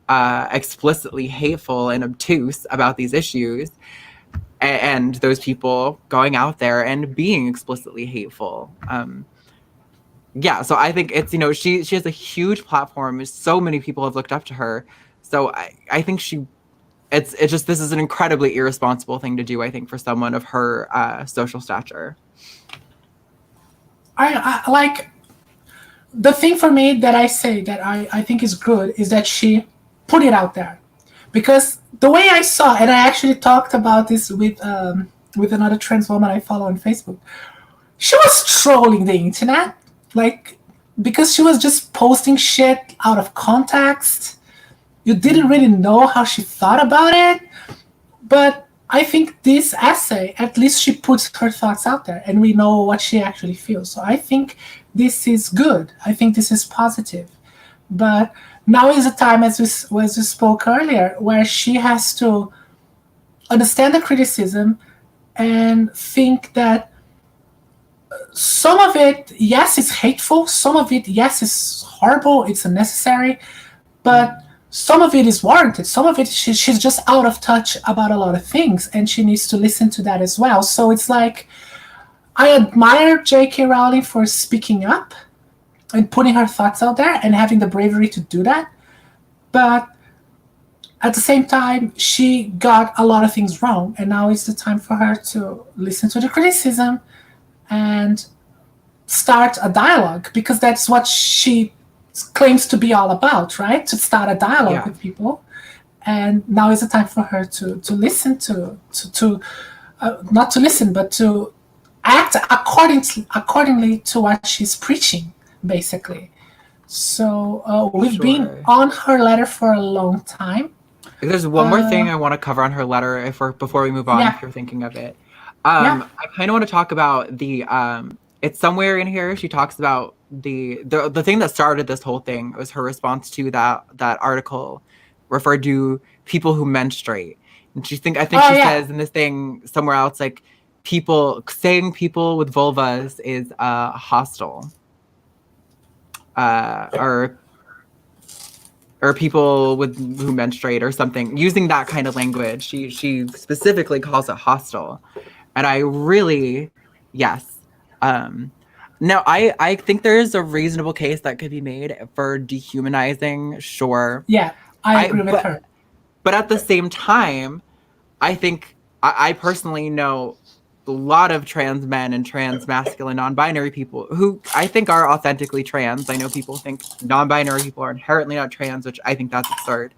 explicitly hateful and obtuse about these issues, and those people going out there and being explicitly hateful. So I think it's, she has a huge platform. So many people have looked up to her. So I think it's just, this is an incredibly irresponsible thing to do, I think, for someone of her social stature. I like, the thing for me that I say that I think is good is that she put it out there. Because the way I saw, and I actually talked about this with another trans woman I follow on Facebook, she was trolling the internet, like, because she was just posting shit out of context. You didn't really know how she thought about it, but I think this essay, at least she puts her thoughts out there, and we know what she actually feels. So I think this is good. I think this is positive. But now is the time, as we spoke earlier, where she has to understand the criticism and think that some of it, yes, it's hateful. Some of it, yes, it's horrible. It's unnecessary. But some of it is warranted. Some of it, she's just out of touch about a lot of things, and she needs to listen to that as well. So it's like, I admire J.K. Rowling for speaking up, and putting her thoughts out there and having the bravery to do that. But at the same time, she got a lot of things wrong, and now it's the time for her to listen to the criticism and start a dialogue, because that's what she claims to be all about, right? To start a dialogue with people. And now is the time for her to listen to not to listen, but to act accordingly to what she's preaching, basically. So we've been on her letter for a long time. There's one more thing I want to cover on her letter before we move on, if you're thinking of it. I kind of want to talk about the it's somewhere in here she talks about the thing that started this whole thing was her response to that article referred to people who menstruate. And she says in this thing somewhere else, like, saying people with vulvas is hostile. Or people who menstruate or something, using that kind of language. She specifically calls it hostile. And I really, yes. Now, I think there is a reasonable case that could be made for dehumanizing, sure. Yeah, I agree with her. But at the same time, I think, I personally know a lot of trans men and trans masculine non-binary people who I think are authentically trans. I know people think non-binary people are inherently not trans, which I think that's absurd.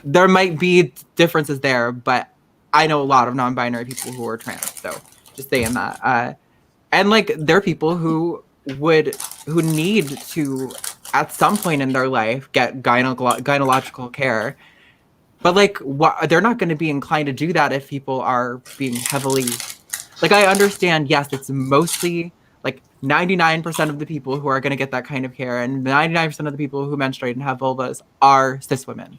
There might be differences there, but I know a lot of non-binary people who are trans. So just saying that. And like, there are people who need to, at some point in their life, get gynecological care. But like, they're not going to be inclined to do that if people are being heavily... Like, I understand, yes, it's mostly, like, 99% of the people who are going to get that kind of care, and 99% of the people who menstruate and have vulvas are cis women.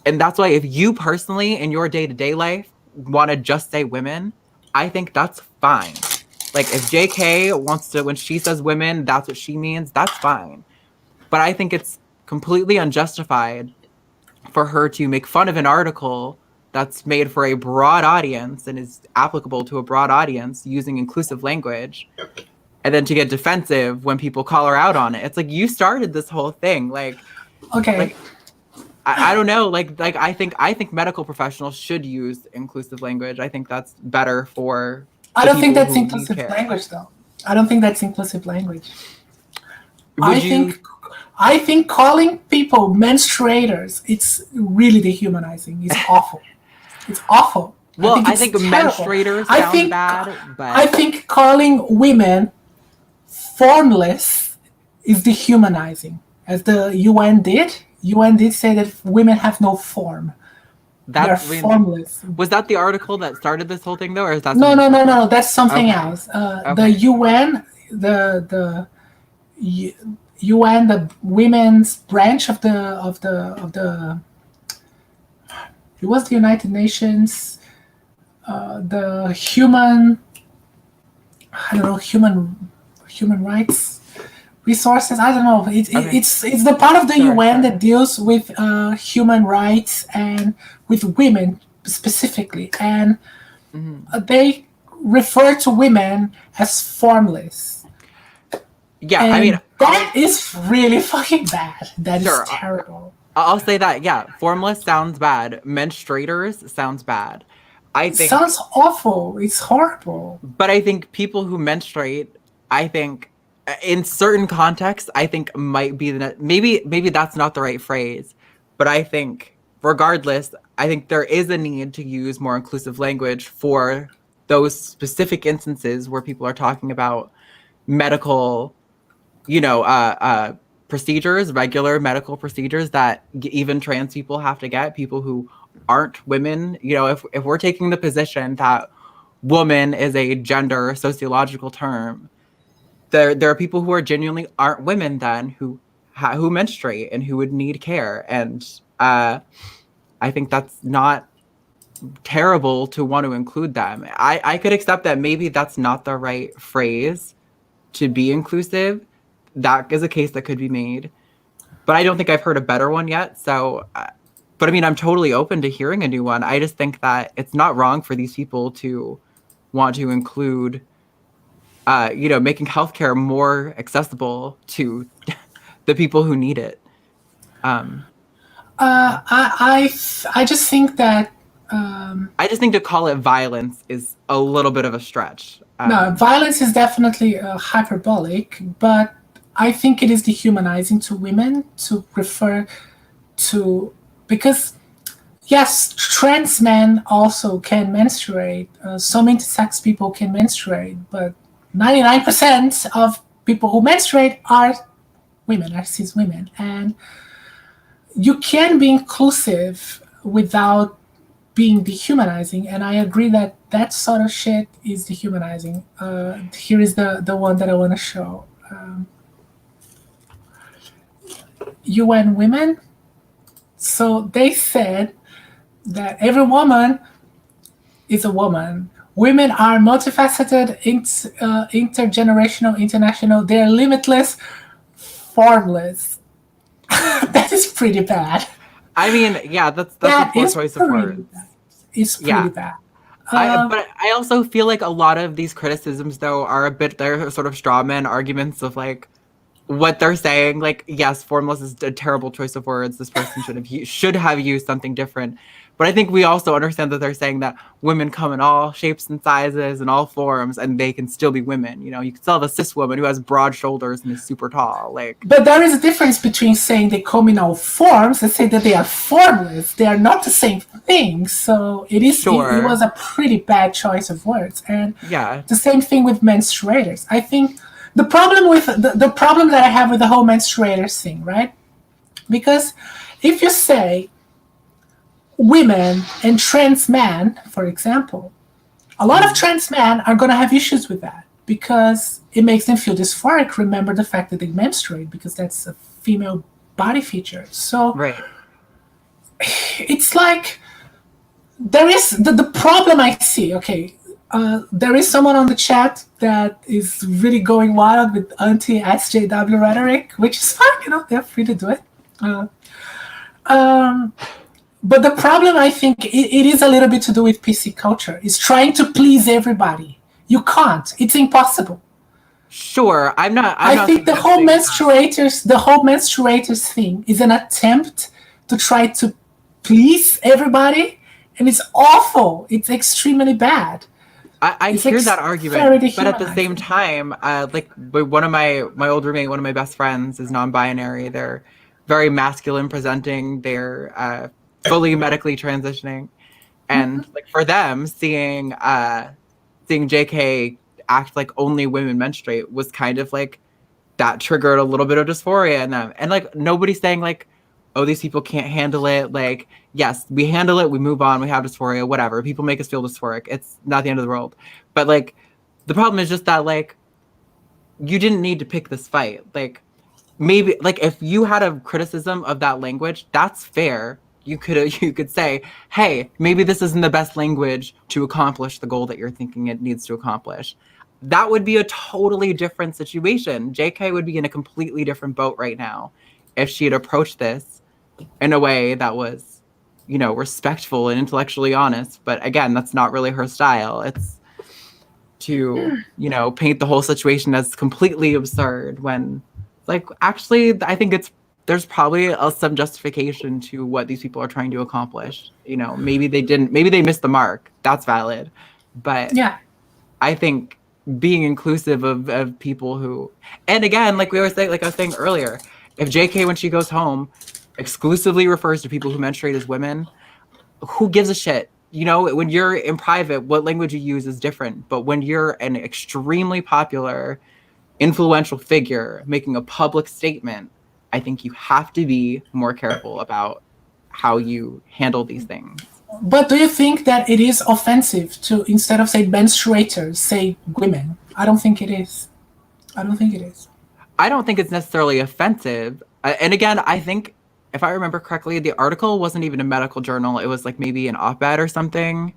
And that's why if you personally, in your day-to-day life, want to just say women, I think that's fine. Like, if JK wants to, when she says women, that's what she means, that's fine. But I think it's completely unjustified for her to make fun of an article that's made for a broad audience and is applicable to a broad audience using inclusive language, and then to get defensive when people call her out on it. It's like, you started this whole thing. Like, okay. Like, I don't know. Like I think medical professionals should use inclusive language. I think that's better for. I don't think that's inclusive language, though. I don't think that's inclusive language. I think calling people menstruators, it's really dehumanizing. It's awful. It's awful. Well, I think menstruators sound bad, but I think calling women formless is dehumanizing, as the UN did. UN did say that women have no form. They're formless. Was that the article that started this whole thing, though, or is that no? That's something else. The UN, the UN, the women's branch of the. It was the United Nations, the human rights resources. I don't know. It's the part of the UN that deals with human rights and with women specifically, and they refer to women as formless. Yeah, and I mean, that is really fucking bad. That is terrible. I'll say that, yeah, formless sounds bad. Menstruators sounds bad. I think sounds awful. It's horrible. But I think people who menstruate, I think, in certain contexts, I think might be maybe that's not the right phrase. But I think, regardless, I think there is a need to use more inclusive language for those specific instances where people are talking about medical, procedures, regular medical procedures that even trans people have to get, people who aren't women. If we're taking the position that woman is a gender sociological term, there are people who are genuinely aren't women then who menstruate and who would need care. And I think that's not terrible to want to include them. I could accept that maybe that's not the right phrase to be inclusive. That is a case that could be made, but I don't think I've heard a better one yet. So, but I mean, I'm totally open to hearing a new one. I just think that it's not wrong for these people to want to include making healthcare more accessible to the people who need it. Um, I just think that I just think to call it violence is a little bit of a stretch. no, violence is definitely hyperbolic, but I think it is dehumanizing to women to refer to, because yes, trans men also can menstruate. Some intersex people can menstruate, but 99% of people who menstruate are women, are cis women, and you can be inclusive without being dehumanizing, and I agree that that sort of shit is dehumanizing. Here is the one that I want to show. UN Women. So they said that every woman is a woman. Women are multifaceted, intergenerational, international. They're limitless, formless. That is pretty bad. I mean, yeah, that's That a poor is choice of pretty words. bad. It's pretty Yeah. bad. But I also feel like a lot of these criticisms though are they're sort of straw man arguments of like what they're saying. Like, yes, formless is a terrible choice of words. This person should have used something different. But I think we also understand that they're saying that women come in all shapes and sizes and all forms, and they can still be women. You can still have a cis woman who has broad shoulders and is super tall. Like, But there is a difference between saying they come in all forms and say that they are formless. They are not the same thing. So it is. sure, It was a pretty bad choice of words, and yeah, the same thing with menstruators. I think the problem that I have with the whole menstruators thing, right? Because if you say women and trans men, for example, a lot of trans men are going to have issues with that because it makes them feel dysphoric. Remember the fact that they menstruate, because that's a female body feature. So right. it's like there is the problem I see. Okay, there is someone on the chat that is really going wild with anti-SJW rhetoric, which is fine. They're free to do it. But the problem, I think, it is a little bit to do with PC culture. It's trying to please everybody. You can't. It's impossible. Sure, I think the whole menstruators thing is an attempt to try to please everybody, and it's awful. It's extremely bad. I hear that argument, but at the same time, like one of my old roommate, one of my best friends is non-binary. They're very masculine presenting. They're fully medically transitioning, and like for them, seeing JK act like only women menstruate was kind of like that triggered a little bit of dysphoria in them. And like nobody's saying like, oh, these people can't handle it. Like, yes, we handle it, we move on, we have dysphoria, whatever. People make us feel dysphoric. It's not the end of the world. But like the problem is just that like you didn't need to pick this fight. Like maybe like if you had a criticism of that language, that's fair. You could say, hey, maybe this isn't the best language to accomplish the goal that you're thinking it needs to accomplish. That would be a totally different situation. JK would be in a completely different boat right now if she had approached this in a way that was, respectful and intellectually honest. But again, that's not really her style. It's to, paint the whole situation as completely absurd when, like, actually, I think there's probably some justification to what these people are trying to accomplish. Maybe they missed the mark. That's valid. But yeah, I think being inclusive of people who, and again, like we always say, like I was saying earlier, if JK, when she goes home, exclusively refers to people who menstruate as women, who gives a shit? When you're in private, what language you use is different. But when you're an extremely popular, influential figure making a public statement, I think you have to be more careful about how you handle these things. But do you think that it is offensive to, instead of say menstruators, say women? I don't think it is. I don't think it's necessarily offensive. And again, I think, if I remember correctly, the article wasn't even a medical journal. It was like maybe an op-ed or something,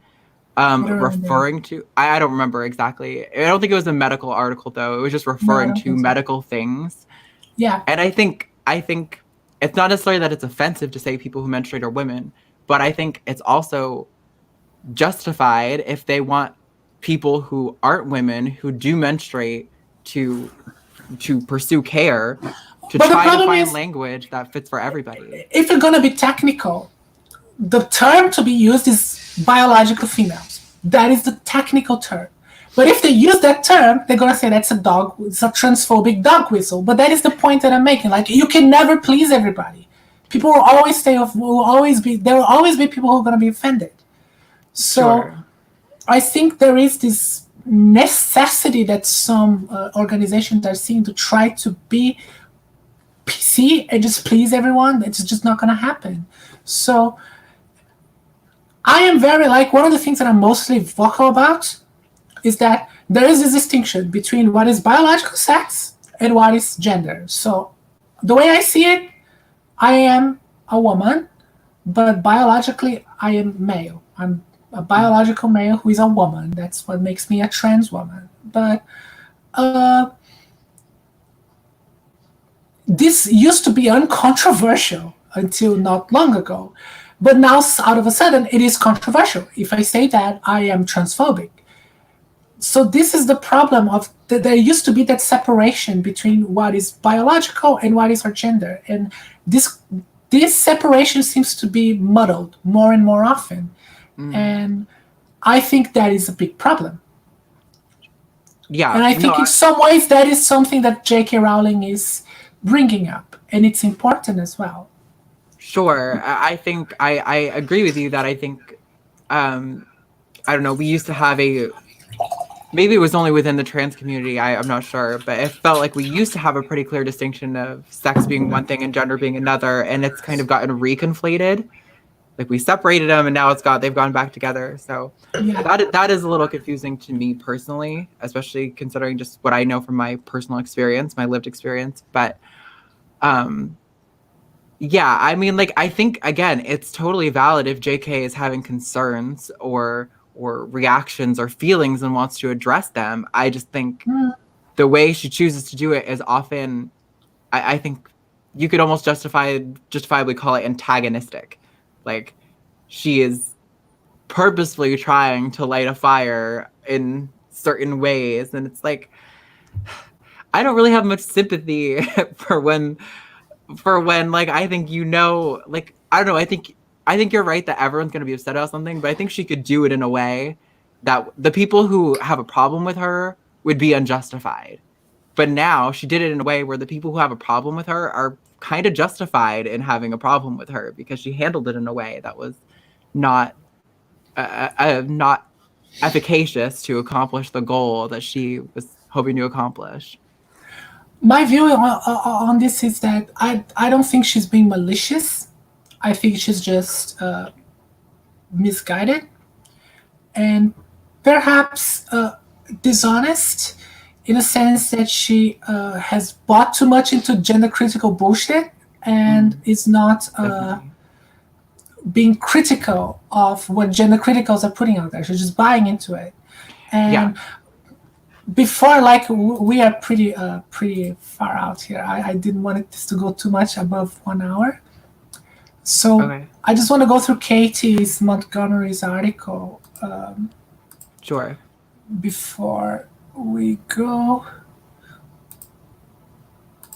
referring to, I don't remember exactly. I don't think it was a medical article though. It was just referring to medical things. Yeah. And I think it's not necessarily that it's offensive to say people who menstruate are women, but I think it's also justified if they want people who aren't women who do menstruate to pursue care, to But the try to problem find is, language that fits for everybody. if you're gonna be technical, the term to be used is biological females. That is the technical term. But if they use that term, they're gonna say it's a transphobic dog whistle. But that is the point that I'm making. Like, you can never please everybody. People will always there will always be people who are gonna be offended. So Sure. I think there is this necessity that some organizations are seeing to try to be PC and just please everyone. It's just not gonna happen. So I am very, like, one of the things that I'm mostly vocal about is that there is this distinction between what is biological sex and what is gender. So the way I see it, I am a woman, but biologically I am male. I'm a biological male who is a woman. That's what makes me a trans woman. But this used to be uncontroversial until not long ago. But now, out of a sudden, it is controversial. If I say that, I am transphobic. So this is the problem of there used to be that separation between what is biological and what is our gender. And this separation seems to be muddled more and more often. And I think that is a big problem. Yeah. And I think in some ways that is something that J.K. Rowling is bringing up, and it's important as well. Sure. I think I agree with you that I think, I don't know, we used to have maybe it was only within the trans community, I'm not sure, but it felt like we used to have a pretty clear distinction of sex being one thing and gender being another, and it's kind of gotten reconflated. Like, we separated them, and now they've gone back together. So that is a little confusing to me personally, especially considering just what I know from my personal experience, my lived experience. But yeah, I mean, like, I think, again, it's totally valid if JK is having concerns or reactions or feelings and wants to address them. I just think the way she chooses to do it is often, I think you could almost justifiably call it antagonistic. Like, she is purposefully trying to light a fire in certain ways, and it's like, I don't really have much sympathy for when like, I think, like, I don't know, I think you're right that everyone's going to be upset about something, but I think she could do it in a way that the people who have a problem with her would be unjustified. But now she did it in a way where the people who have a problem with her are kind of justified in having a problem with her, because she handled it in a way that was not efficacious to accomplish the goal that she was hoping to accomplish. My view on this is that I don't think she's being malicious. I think she's just misguided and perhaps dishonest, in a sense that she has bought too much into gender critical bullshit and is not being critical of what gender criticals are putting out there. She's just buying into it. And before, like, we are pretty far out here. I didn't want this to go too much above 1 hour. So I just want to go through Katy's Montgomerie's article. Sure. Before we go.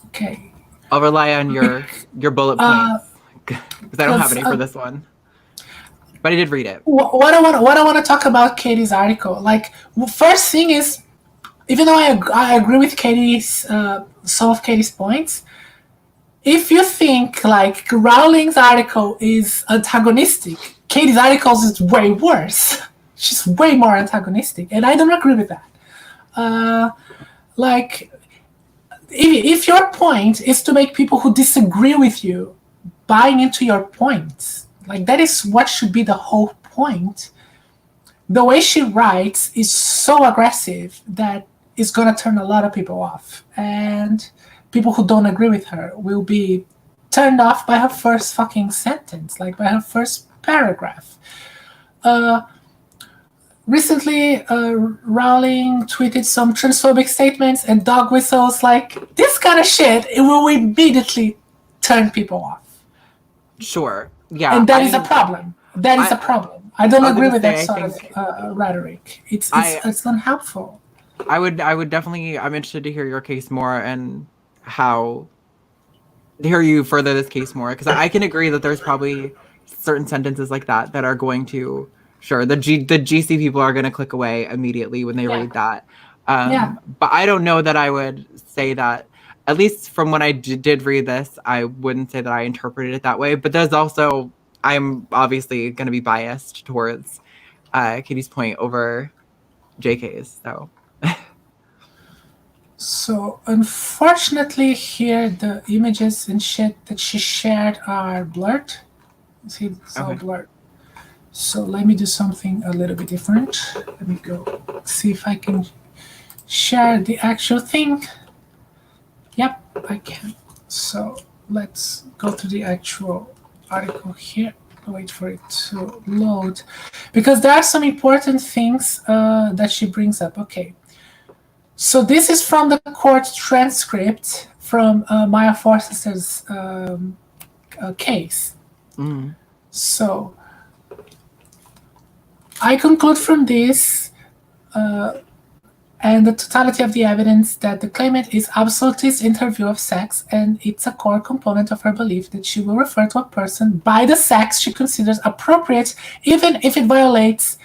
Okay. I'll rely on your bullet points, because I don't have any for this one. But I did read it. What I want to talk about Katy's article. Like, first thing is, even though I agree with some of Katy's points, if you think like Rowling's article is antagonistic, Katy's article is way worse. She's way more antagonistic, and I don't agree with that. Like, if your point is to make people who disagree with you buying into your points, like, that is what should be the whole point. The way she writes is so aggressive that it's going to turn a lot of people off. And people who don't agree with her will be turned off by her first fucking sentence, like by her first paragraph. Recently, Rowling tweeted some transphobic statements and dog whistles. Like, this kind of shit, it will immediately turn people off. Sure. Yeah. And that is a problem. That is a problem. I don't I was agree gonna with that say, I sort of think rhetoric. I It's unhelpful. I would definitely, I'm interested to hear your case more and how to hear you further this case more, because I can agree that there's probably certain sentences like that that are going to, sure, the GC people are going to click away immediately when they Yeah, read that. yeah. But I don't know that I would say that, at least from when I did read this, I wouldn't say that I interpreted it that way. But there's also, I'm obviously going to be biased towards Katie's point over JK's. So, So unfortunately, here the images and shit that she shared are blurred. See, it's all okay. blurred. So let me do something a little bit different. Let me go see if I can share the actual thing. Yep, I can. So let's go to the actual article here. Wait for it to load. Because there are some important things that she brings up. Okay. So this is from the court transcript from Maya Forster's case. Mm. So I conclude from this and the totality of the evidence that the claimant is absolutist in her view of sex, and it's a core component of her belief that she will refer to a person by the sex she considers appropriate, even if it violates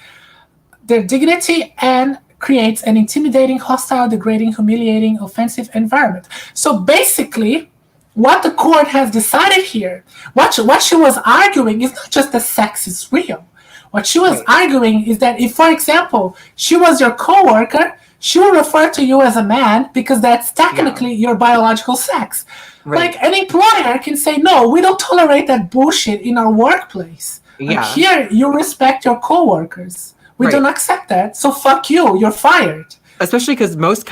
their dignity and creates an intimidating, hostile, degrading, humiliating, offensive environment. So basically, what the court has decided here, what she was arguing is not just that sex is real. What she was Right. arguing is that if, for example, she was your coworker, she will refer to you as a man because that's Yeah. technically your biological sex. Right. Like an employer can say, no, we don't tolerate that bullshit in our workplace. Like Yeah. here, you respect your coworkers. We don't Right. accept that, so fuck you. You're fired. Especially because most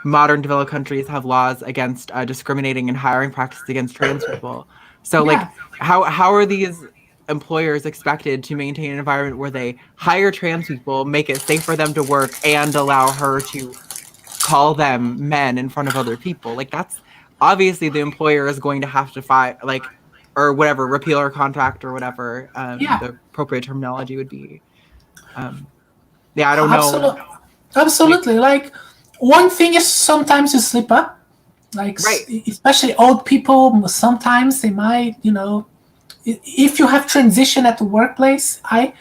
modern developed countries have laws against discriminating and hiring practices against trans people. So, like, Yeah, how are these employers expected to maintain an environment where they hire trans people, make it safe for them to work, and allow her to call them men in front of other people? Like, that's obviously the employer is going to have to fight, like, or whatever, repeal her contract or whatever yeah, the appropriate terminology would be. Um, yeah, I don't know. absolutely, Like, absolutely. Like one thing is sometimes you slip up, like right. especially old people. Sometimes they might, if you have transition at the workplace. I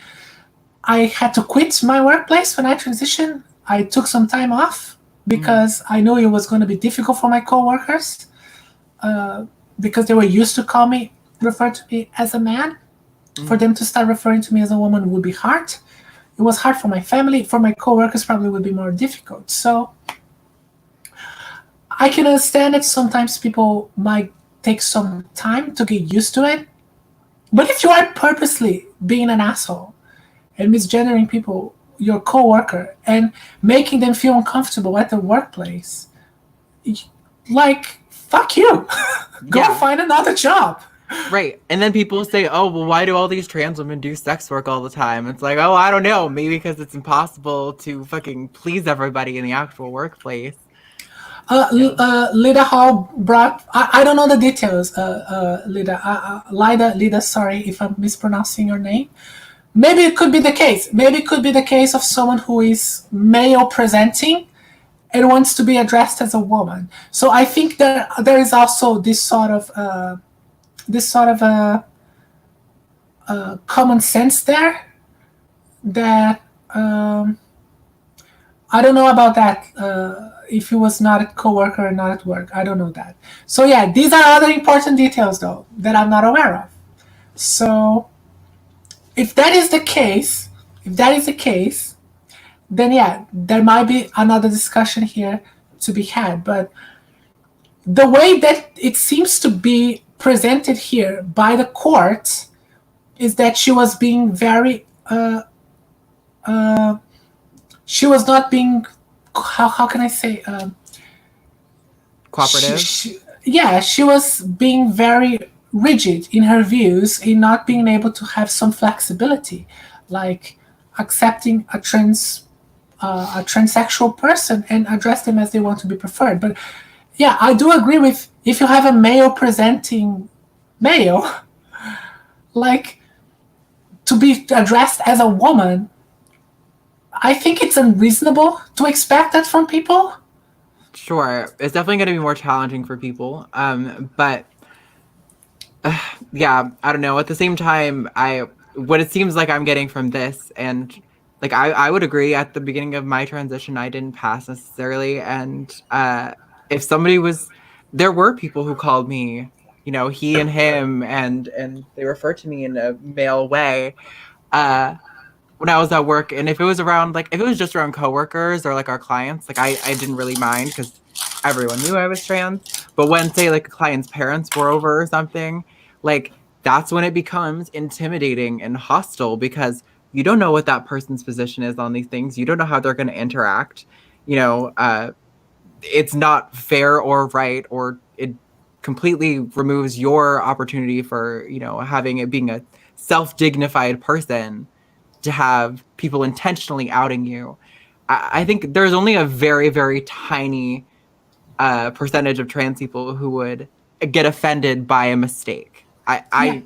had to quit my workplace when I transitioned. I took some time off Mm, because I knew it was going to be difficult for my coworkers because they were used to call me, refer to me as a man. For mm. them to start referring to me as a woman would be hard. It was hard for my family. For my coworkers, probably would be more difficult. So I can understand that sometimes people might take some time to get used to it. But if you are purposely being an asshole and misgendering people, your coworker, and making them feel uncomfortable at the workplace, like fuck you, go Yeah, find another job. right. And then people say, "Oh, well, why do all these trans women do sex work all the time?" It's like, "Oh, I don't know. Maybe because it's impossible to fucking please everybody in the actual workplace." Yeah. Lida Hall brought. I don't know the details. Lida, Lida. Sorry if I'm mispronouncing your name. Maybe it could be the case. Maybe it could be the case of someone who is male presenting and wants to be addressed as a woman. So I think there is also this sort of common sense there that I don't know about that. If he was not a coworker or not at work, I don't know that. So yeah, these are other important details though that I'm not aware of. So if that is the case, if that is the case, then yeah, there might be another discussion here to be had. But the way that it seems to be presented here by the court is that she was being very, she was not being, how can I say, Cooperative. yeah, she was being very rigid in her views, in not being able to have some flexibility, like accepting a transsexual person and address them as they want to be preferred. But yeah, I do agree with if you have a male presenting male, like to be addressed as a woman, I think it's unreasonable to expect that from people. Sure, it's definitely going to be more challenging for people. But yeah, I don't know. At the same time, what it seems like I'm getting from this, and like I would agree at the beginning of my transition, I didn't pass necessarily, and if somebody was, there were people who called me, he and him, and they referred to me in a male way. Uh, when I was at work, and if it was around, like, if it was just around coworkers or like our clients, like I didn't really mind because everyone knew I was trans. But when, say, like a client's parents were over or something, like that's when it becomes intimidating and hostile because you don't know what that person's position is on these things. You don't know how they're going to interact. You know, it's not fair or right, or it completely removes your opportunity for, having it being a self-dignified person to have people intentionally outing you. I think there's only a very, very tiny percentage of trans people who would get offended by a mistake. Yeah.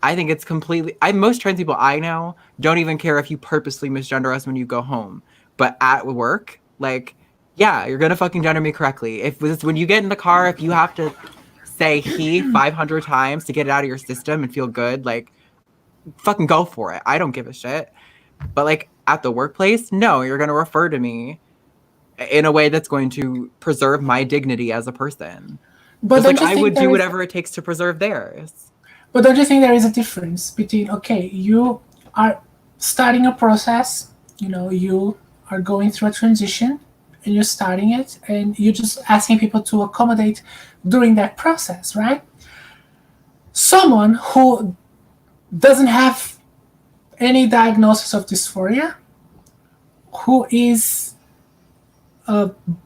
I think it's completely. Most trans people I know don't even care if you purposely misgender us when you go home, but at work, like, yeah, you're gonna fucking gender me correctly. If when you get in the car, if you have to say he 500 times to get it out of your system and feel good, like, fucking go for it. I don't give a shit. But like at the workplace, no, you're going to refer to me in a way that's going to preserve my dignity as a person. But Just don't like you I think would do there is? whatever it takes to preserve theirs. But don't you think there is a difference between, okay, you are starting a process, you are going through a transition and you're starting it and you're just asking people to accommodate during that process, right? Someone who doesn't have any diagnosis of dysphoria, who is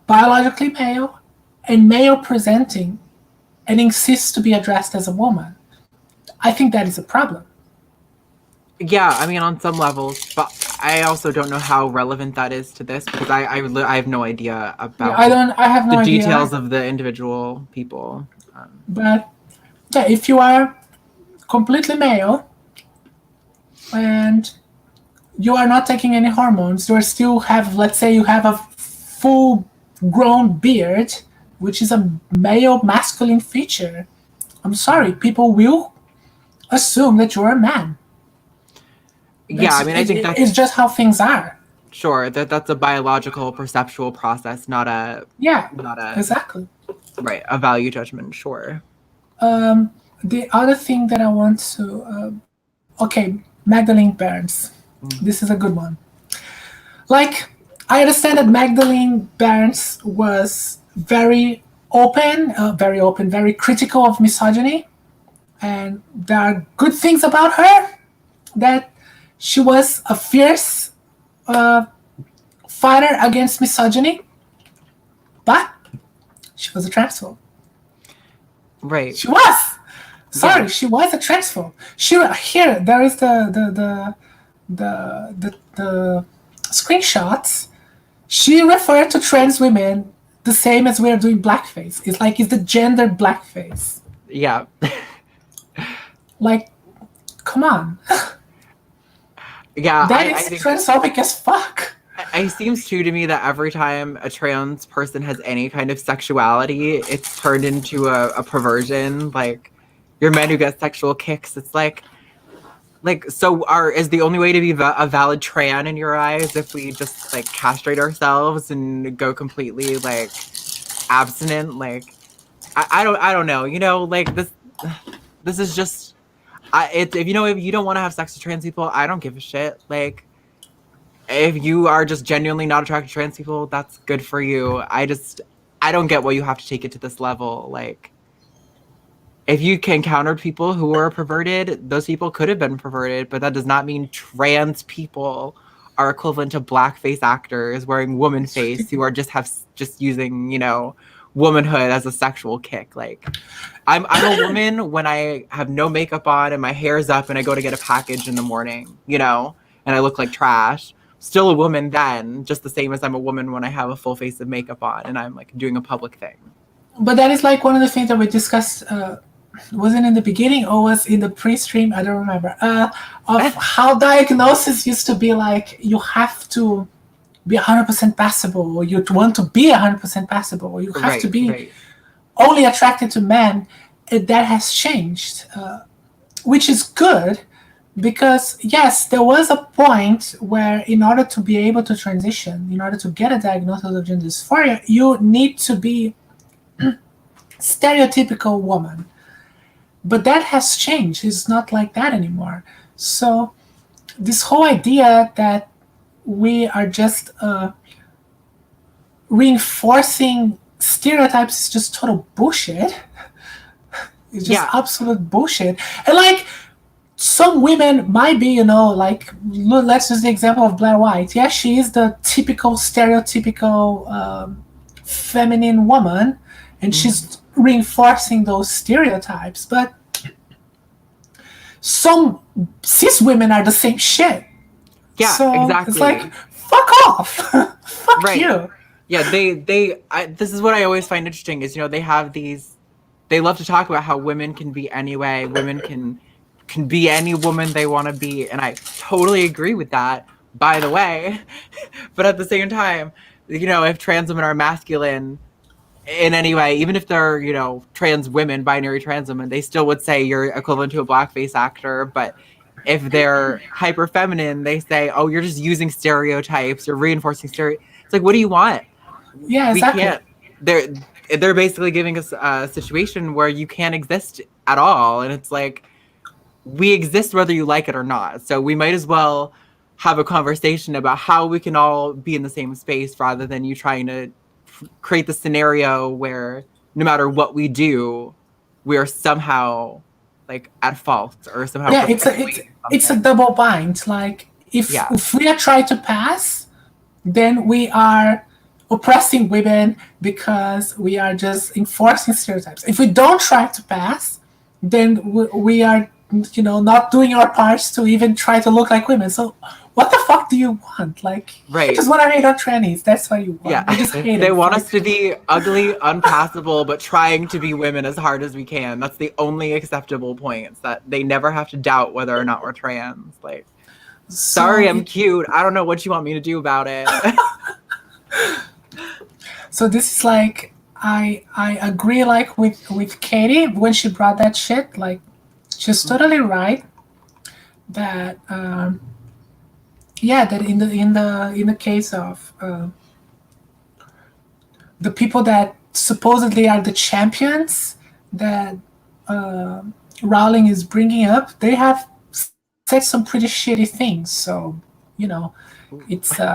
biologically male and male presenting and insists to be addressed as a woman, I think that is a problem. Yeah, I mean, on some levels, but I also don't know how relevant that is to this because I have no idea Yeah, about I have the no idea details either. of the individual people. But yeah, if you are completely male and you are not taking any hormones, you still have, let's say you have a full grown beard, which is a male masculine feature. I'm sorry, people will assume that you're a man. Yeah, I mean, I think It's that's just how things are. sure that's a biological perceptual process, not a Yeah, not a exactly. right, a value judgment. Sure. The other thing that I want to, okay, Magdalene Burns. Mm. This is a good one. Like, I understand that Magdalene Burns was very critical of misogyny, and there are good things about her. That she was a fierce fighter against misogyny, but she was a transphobe. Right. She was. Yeah. Sorry, she was a transphobe. She here there is the screenshots. She referred to trans women the same as we're doing blackface. It's like it's the gender blackface. Yeah. Like, come on, Yeah, that I is think transphobic as fuck. it seems true to me that every time a trans person has any kind of sexuality, it's turned into a perversion. Like your men who get sexual kicks, it's so is the only way to be a valid tran in your eyes if we just like castrate ourselves and go completely like abstinent? Like I don't know. Like this is just it's if you don't want to have sex with trans people, I don't give a shit. Like if you are just genuinely not attracted to trans people, that's good for you. I don't get why you have to take it to this level. Like if you can counter people who are perverted, those people could have been perverted, but that does not mean trans people are equivalent to blackface actors wearing woman face who are just using, womanhood as a sexual kick. Like I'm a woman when I have no makeup on and my hair's up and I go to get a package in the morning, and I look like trash. Still a woman then, just the same as I'm a woman when I have a full face of makeup on and I'm like doing a public thing. But that is like one of the things that we discussed was it in the beginning or was in the pre-stream? I don't remember. Of how diagnosis used to be like you have to be 100% passable, or you want to be 100% passable, or you have to be only attracted to men. That has changed, which is good. Because yes, there was a point where in order to be able to transition, in order to get a diagnosis of gender dysphoria, you need to be stereotypical woman. But that has changed. It's not like that anymore. So this whole idea that we are just reinforcing stereotypes is just total bullshit. It's just absolute bullshit. And like, some women might be, like, let's use the example of Blair White. Yeah, she is the typical, stereotypical feminine woman, and she's reinforcing those stereotypes. But some cis women are the same shit. Yeah, so exactly. It's like, fuck off. Fuck you. Yeah, this is what I always find interesting is, they have these, they love to talk about how women can be any way, women can be any woman they want to be, and I totally agree with that, by the way. But at the same time, if trans women are masculine in any way, even if they're, trans women, binary trans women, they still would say you're equivalent to a blackface actor. But if they're hyper feminine, they say, oh, you're just using stereotypes, you're reinforcing stereotypes. It's like, what do you want? Yeah, exactly. We can't, they're basically giving us a situation where you can't exist at all, and it's like, we exist whether you like it or not. So we might as well have a conversation about how we can all be in the same space rather than you trying to create the scenario where no matter what we do, we are somehow like at fault or somehow. Yeah, it's a double bind. Like if we are trying to pass, then we are oppressing women because we are just enforcing stereotypes. If we don't try to pass, then we are not doing our parts to even try to look like women. So what the fuck do you want? Like, you just want to hate on trannies. That's what you want. Yeah, they want us to be ugly, unpassable, but trying to be women as hard as we can. That's the only acceptable points, that they never have to doubt whether or not we're trans. Like, sorry, I'm cute. I don't know what you want me to do about it. So this is like, I agree, like with Katie when she brought that shit. Like, she's totally right that that in the case of the people that supposedly are the champions that Rowling is bringing up, they have said some pretty shitty things. So it's those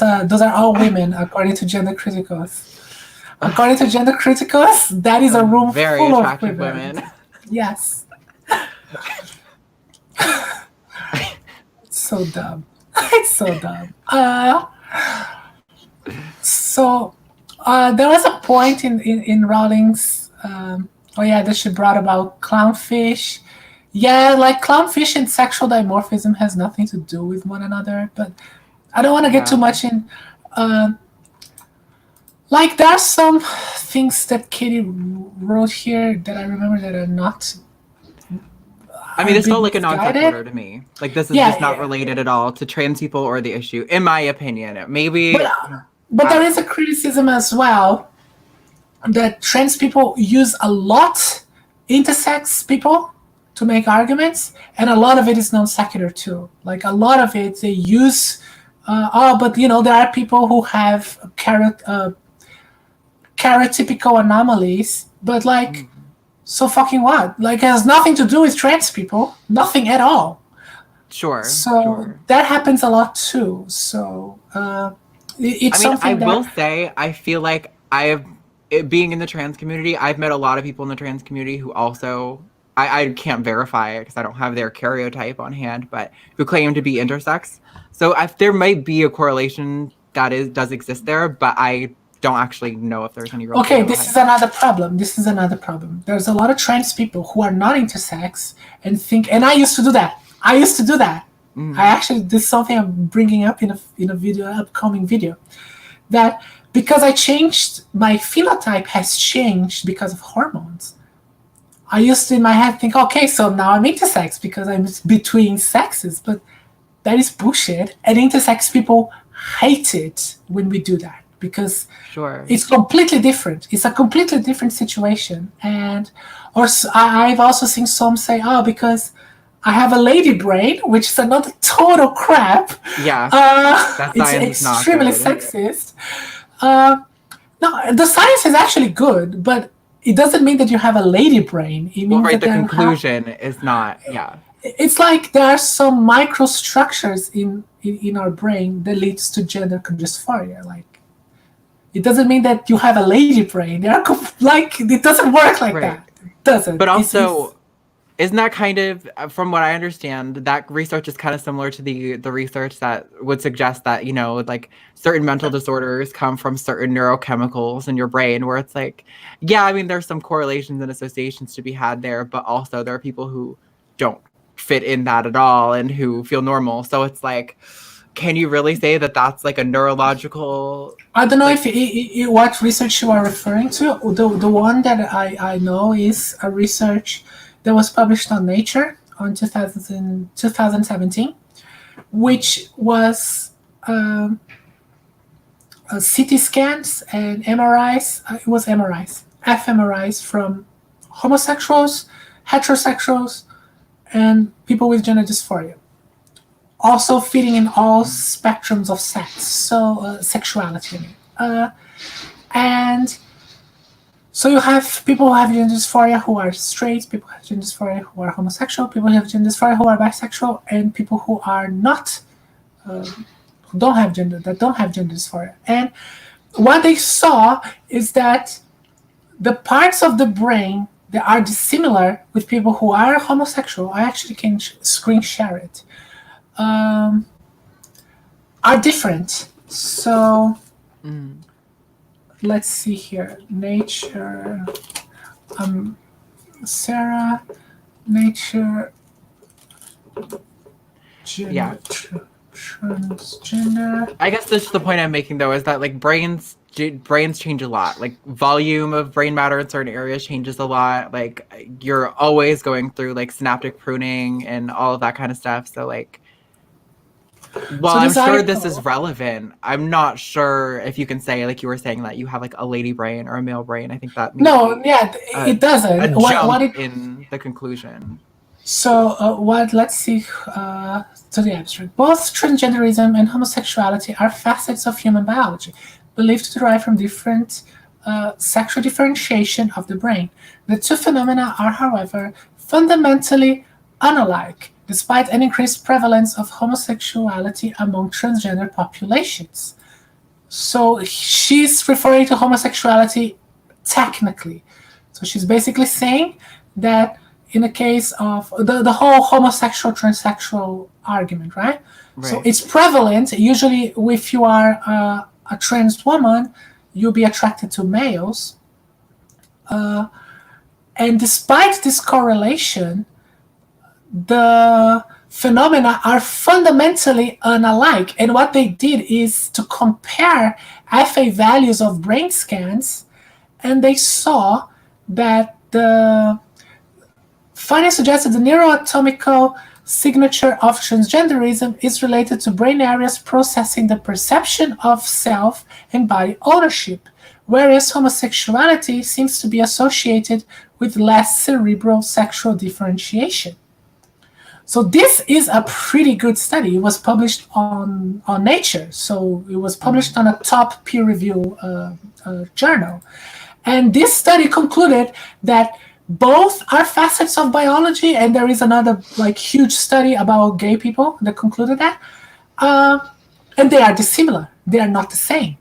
are all women according to gender criticals. According to gender criticals, that is a room very full attractive of women. Yes. It's so dumb. It's so dumb. So there was a point in Rowling's that she brought about clownfish. Yeah, like clownfish and sexual dimorphism has nothing to do with one another, but I don't want to get too much in. Like, there are some things that Katie wrote here that I remember that are not. I mean, this felt like a non sequitur to me. Like, this is just not related at all to trans people or the issue, in my opinion. Maybe. But there is a criticism as well that trans people use a lot intersex people to make arguments, and a lot of it is non sequitur too. Like, a lot of it they use. But there are people who have stereotypical anomalies, but like, so fucking what? Like, it has nothing to do with trans people, nothing at all. Sure. So that happens a lot too. So it's something. I will say, I feel like being in the trans community, I've met a lot of people in the trans community who also, I can't verify it because I don't have their karyotype on hand, but who claim to be intersex. So there might be a correlation that does exist there, but I don't actually know if there's any real. Okay, this is another problem. There's a lot of trans people who are not intersex and think, and I used to do that. I actually, this is something I'm bringing up in a upcoming video, that because I changed, my phenotype has changed because of hormones. I used to in my head think, okay, so now I'm intersex because I'm between sexes, but that is bullshit. And intersex people hate it when we do that because Sure. it's completely different. It's a completely different situation. And I've also seen some say, oh, because I have a lady brain, which is another total crap. Yeah. That It's science is not extremely good. sexist. No, the science is actually good, but it doesn't mean that you have a lady brain. It Well, means right, that the conclusion is not, yeah. it's like there are some microstructures in our brain that leads to gender dysphoria. Like it doesn't mean that you have a lady brain. They are like it doesn't work like Right. that. It doesn't. But It's also, isn't that kind of, from what I understand, that research is kind of similar to the research that would suggest that, like certain mental disorders come from certain neurochemicals in your brain, where it's like, yeah, I mean, there's some correlations and associations to be had there, but also there are people who don't fit in that at all and who feel normal. So it's like, can you really say that that's like a neurological, I don't know like, if what research you are referring to. The one that I know is a research that was published on Nature on 2017, which was CT scans and MRIs. It was MRIs, fMRIs from homosexuals, heterosexuals, and people with gender dysphoria. Also fitting in all spectrums of sex, so sexuality. And so you have people who have gender dysphoria who are straight, people who have gender dysphoria who are homosexual, people who have gender dysphoria who are bisexual, and people who are not, who don't have gender, that don't have gender dysphoria. And what they saw is that the parts of the brain that are dissimilar with people who are homosexual, I actually can screen share it, are different. So let's see here. Nature, Sarah, Nature, gender, transgender. I guess that's the point I'm making though, is that like brains change a lot. Like volume of brain matter in certain areas changes a lot. Like you're always going through like synaptic pruning and all of that kind of stuff. So like, well, So I'm this sure this is article, relevant. I'm not sure if you can say, like you were saying, that you have like a lady brain or a male brain. I think that may no, be yeah, a, it doesn't. What jump it in the conclusion. So, what? Let's see. To the abstract, both transgenderism and homosexuality are facets of human biology, believed to derive from different sexual differentiation of the brain. The two phenomena are, however, fundamentally unalike, despite an increased prevalence of homosexuality among transgender populations. So, she's referring to homosexuality technically. So, she's basically saying that in the case of the whole homosexual transsexual argument, right? So Right. it's prevalent. Usually, if you are a trans woman, you'll be attracted to males. And despite this correlation, the phenomena are fundamentally unalike. And what they did is to compare FA values of brain scans, and they saw that the findings suggested the neuroanatomical signature of transgenderism is related to brain areas processing the perception of self and body ownership, whereas homosexuality seems to be associated with less cerebral sexual differentiation. So this is a pretty good study. It was published on Nature, so it was published on a top peer review journal. And this study concluded that both are facets of biology, and there is another like huge study about gay people that concluded that, and they are dissimilar. They are not the same.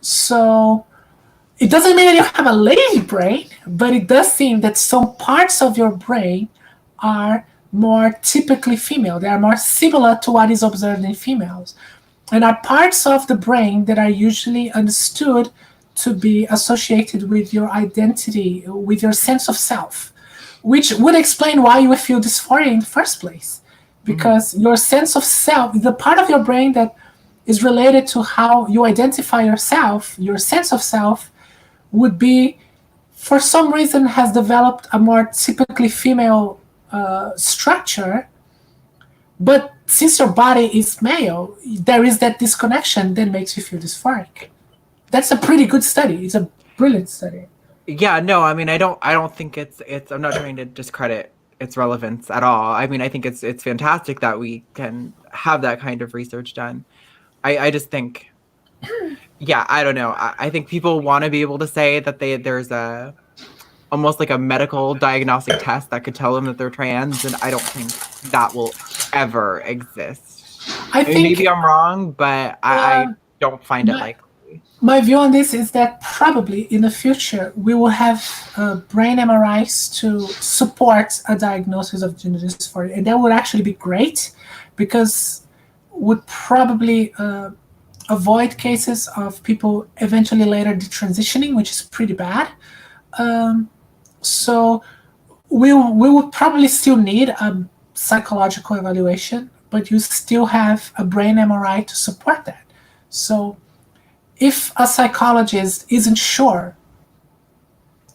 So it doesn't mean that you have a lady brain, but it does seem that some parts of your brain are more typically female. They are more similar to what is observed in females, and are parts of the brain that are usually understood to be associated with your identity, with your sense of self, which would explain why you would feel dysphoria in the first place. Because your sense of self, the part of your brain that is related to how you identify yourself, your sense of self, would be for some reason has developed a more typically female structure, but since your body is male, there is that disconnection that makes you feel dysphoric. That's a pretty good study. It's a brilliant study. Yeah, no, I mean, I don't think it's. I'm not trying to discredit its relevance at all. I mean, I think it's fantastic that we can have that kind of research done. I just think, yeah, I don't know. I think people want to be able to say that there's a almost like a medical diagnostic test that could tell them that they're trans, and I don't think that will ever exist. I I mean, think maybe I'm wrong, but I don't find it my, likely. my view on this is that probably in the future we will have brain MRIs to support a diagnosis of gender dysphoria, and that would actually be great because would probably avoid cases of people eventually later detransitioning, which is pretty bad. So we would probably still need a psychological evaluation, but you still have a brain MRI to support that. So if a psychologist isn't sure,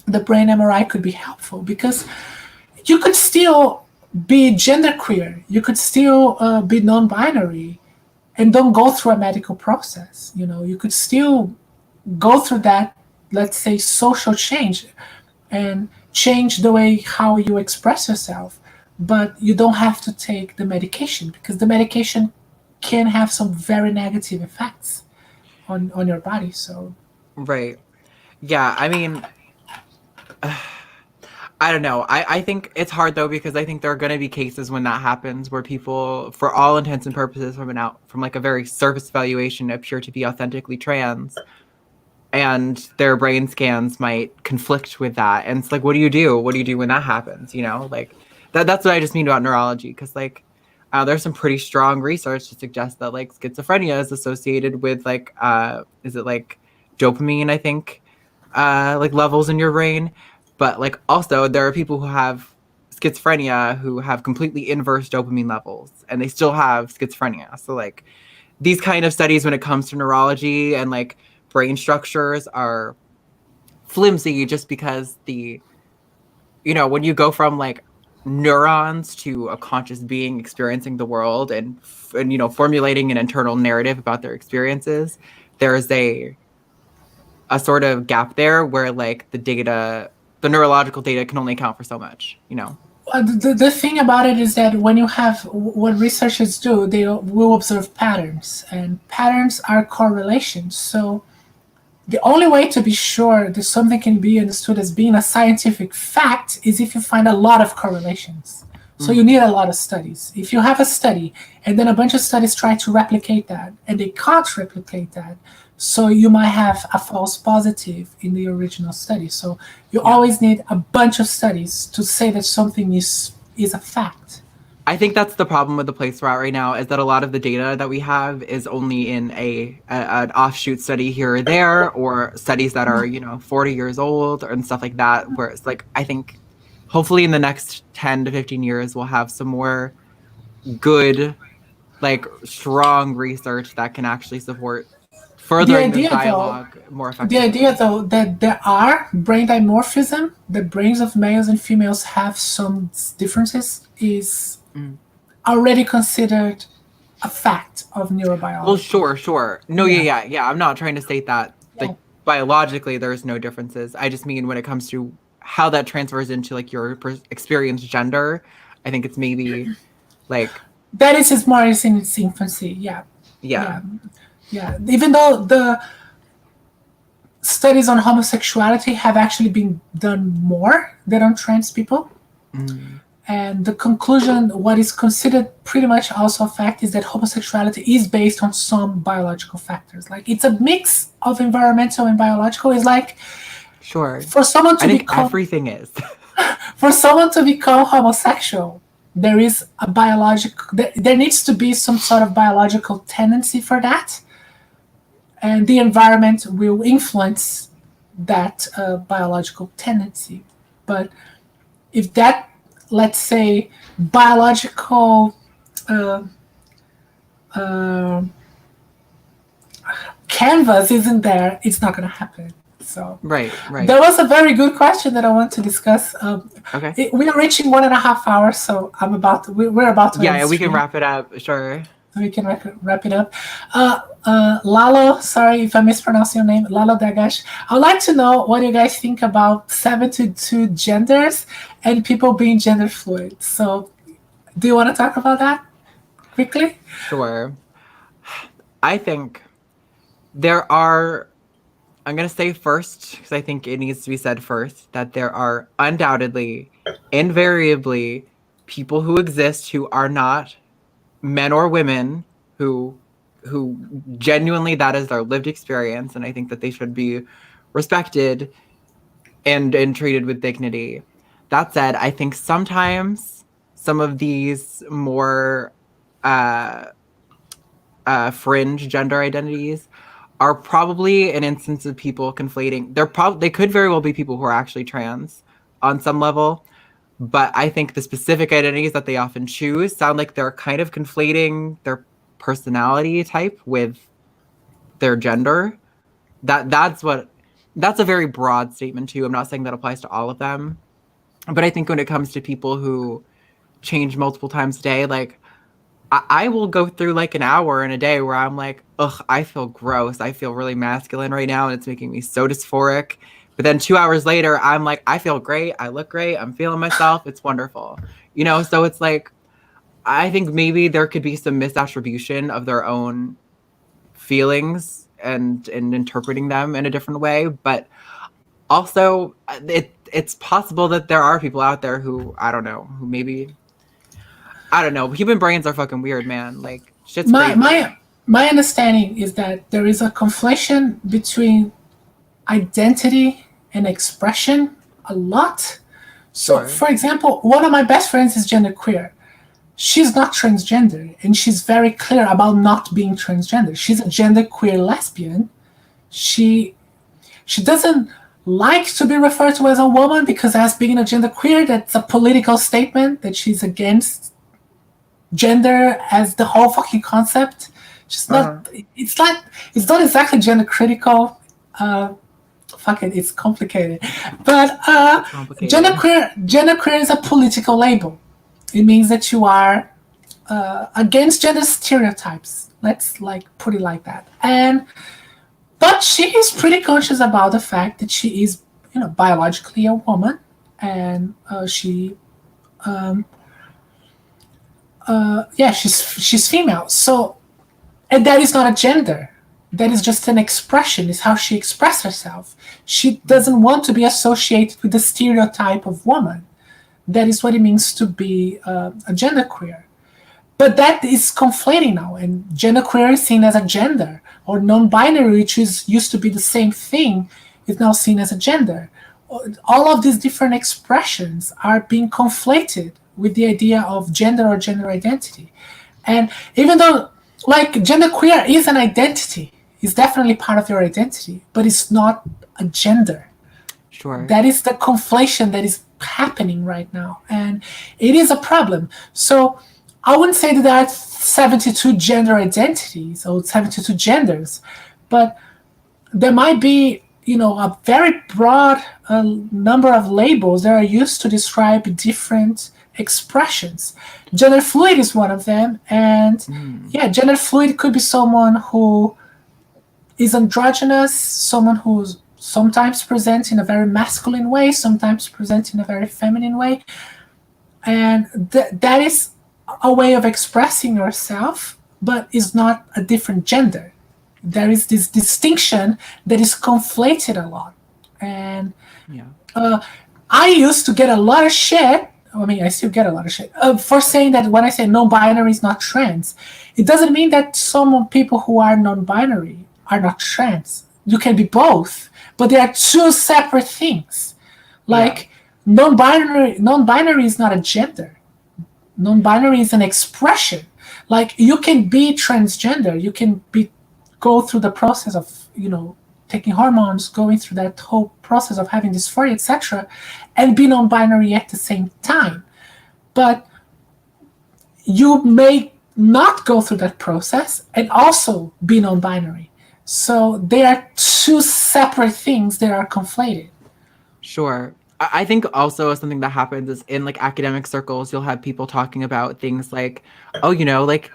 the brain MRI could be helpful because you could still be genderqueer, you could still be non-binary, and don't go through a medical process. You could still go through that, let's say, social change and change the way how you express yourself, but you don't have to take the medication because the medication can have some very negative effects on your body. So Right. Yeah, I mean, I don't know. I think it's hard though because I think there are going to be cases when that happens where people, for all intents and purposes, from like a very surface evaluation, appear to be authentically trans, and their brain scans might conflict with that. And it's like, what do you do? What do you do when that happens? Like that's what I just mean about neurology. Because like, there's some pretty strong research to suggest that like schizophrenia is associated with like, is it like dopamine? I think, like levels in your brain. But like also there are people who have schizophrenia who have completely inverse dopamine levels, and they still have schizophrenia. So like these kind of studies when it comes to neurology and like brain structures are flimsy just because when you go from like neurons to a conscious being experiencing the world and formulating an internal narrative about their experiences, there's a sort of gap there where like the neurological data can only account for so much. the thing about it is that when you have what researchers do, they will observe patterns, and patterns are correlations. So the only way to be sure that something can be understood as being a scientific fact is if you find a lot of correlations. So you need a lot of studies. If you have a study and then a bunch of studies try to replicate that and they can't replicate that, so you might have a false positive in the original study. So you always need a bunch of studies to say that something is a fact. I think that's the problem with the place we're at right now is that a lot of the data that we have is only in an offshoot study here or there, or studies that are 40 years old and stuff like that. Where it's like I think hopefully in the next 10 to 15 years we'll have some more good, like strong research that can actually support The furthering this idea, though, dialogue more the idea effectively. though that there are brain dimorphism, the brains of males and females have some differences, is Mm. already considered a fact of Well, neurobiology. sure. No, Yeah, yeah. I'm not trying to state that yeah. like biologically there's no differences. I just mean when it comes to how that transfers into like your experience gender, I think it's maybe like That is as more in its infancy. Yeah, yeah. yeah, yeah. Even though the studies on homosexuality have actually been done more than on trans people, Mm. and the conclusion, what is considered pretty much also a fact, is that homosexuality is based on some biological factors. Like it's a mix of environmental and biological. It's like Sure. for someone I to think become everything is. for someone to become homosexual, there is a biological. There needs to be some sort of biological tendency for that, and the environment will influence that biological tendency. But if that, let's say, biological uh, uh, canvas isn't there, it's not going to happen. So Right, that right. was a very good question that I want to discuss. Okay. We are reaching 1.5 hours, so we're about to end Yeah, we can stream. wrap it up. Sure. We can wrap it up. Lalo, sorry if I mispronounced your name, Lalo Dagash. I'd like to know what you guys think about 72 genders and people being gender fluid. So, do you want to talk about that quickly? Sure. I think there are, I'm going to say first, because I think it needs to be said first, that there are undoubtedly, invariably, people who exist who are not men or women who who genuinely that is their lived experience, and I think that they should be respected and treated with dignity. That said, I think sometimes some of these more uh, fringe gender identities are probably an instance of people conflating. They could very well be people who are actually trans on some level, but I think the specific identities that they often choose sound like they're kind of conflating their personality type with their gender. That's a very broad statement too. I'm not saying that applies to all of them, but I think when it comes to people who change multiple times a day, like I will go through like an hour in a day where I'm like, ugh, I feel gross. I feel really masculine right now, and it's making me so dysphoric. But then 2 hours later, I'm like, I feel great. I look great. I'm feeling myself. It's wonderful. So it's like, I think maybe there could be some misattribution of their own feelings and interpreting them in a different way. But also, it's possible that there are people out there who, I don't know, who maybe, I don't know. Human brains are fucking weird, man. Like, shit's My crazy. my my understanding is that there is a conflation between identity and expression a lot. So, Sure. for example, one of my best friends is genderqueer. She's not transgender, and she's very clear about not being transgender. She's a genderqueer lesbian. She she doesn't like to be referred to as a woman because as being a genderqueer, that's a political statement that she's against gender as the whole fucking concept. She's not. Uh-huh. It's not. It's not exactly gender critical. Fuck it, it's complicated. But It's complicated. genderqueer is a political label. It means that you are against gender stereotypes. Let's like put it like that. And but she is pretty conscious about the fact that she is, biologically a woman, and she's female. So, and that is not a gender. That is just an expression. Is how she expresses herself. She doesn't want to be associated with the stereotype of woman. That is what it means to be a genderqueer. But that is conflating now, and genderqueer is seen as a gender, or non-binary, which used to be the same thing, is now seen as a gender. All of these different expressions are being conflated with the idea of gender or gender identity. And even though, like, genderqueer is an identity, it's definitely part of your identity, but it's not a gender. Sure. That is the conflation that is happening right now, and it is a problem. So I wouldn't say that there are 72 gender identities or 72 genders, but there might be, a very broad number of labels that are used to describe different expressions. Gender fluid is one of them, and Mm. yeah, gender fluid could be someone who is androgynous, someone who's sometimes presents in a very masculine way, sometimes presents in a very feminine way, and that is a way of expressing yourself, but is not a different gender. There is this distinction that is conflated a lot, and Yeah. I used to get a lot of shit. I mean, I still get a lot of shit for saying that when I say non-binary is not trans, it doesn't mean that some people who are non-binary are not trans. You can be both, but they are two separate things. Yeah. Like non-binary is not a gender. Non-binary is an expression. Like you can be transgender, you can be go through the process of taking hormones, going through that whole process of having dysphoria, etc., and be non-binary at the same time. But you may not go through that process and also be non-binary. So they are two separate things that are conflated. Sure. I think also something that happens is in like academic circles, you'll have people talking about things like, oh, like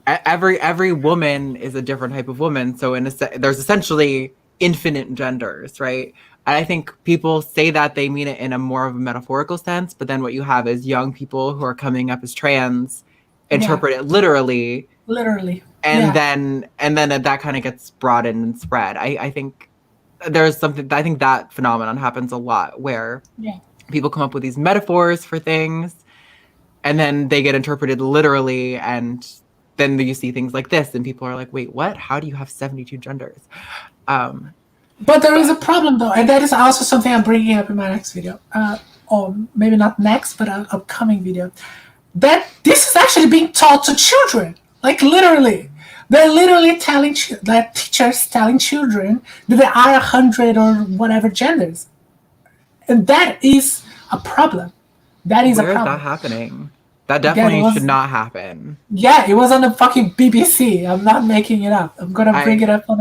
every woman is a different type of woman. So there's essentially infinite genders, right? And I think people say that they mean it in a more of a metaphorical sense, but then what you have is young people who are coming up as trans Yeah, interpret it literally, literally. and Yeah, then that kind of gets broadened and spread. I think there's something I think that phenomenon happens a lot where yeah. people come up with these metaphors for things and then they get interpreted literally, and then you see things like this and people are like, wait, what? How do you have 72 genders? um But there is a but problem though, and that is also something I'm bringing up in my next video, or maybe not next, but an upcoming video. That this is actually being taught to children, like literally. They're literally telling that teachers telling children that there are 100 or whatever genders, and that is a problem. That is a where is that problem. happening? That That definitely should was not happen. Yeah, it was on the fucking BBC. I'm not making it up. I'm gonna bring it I up on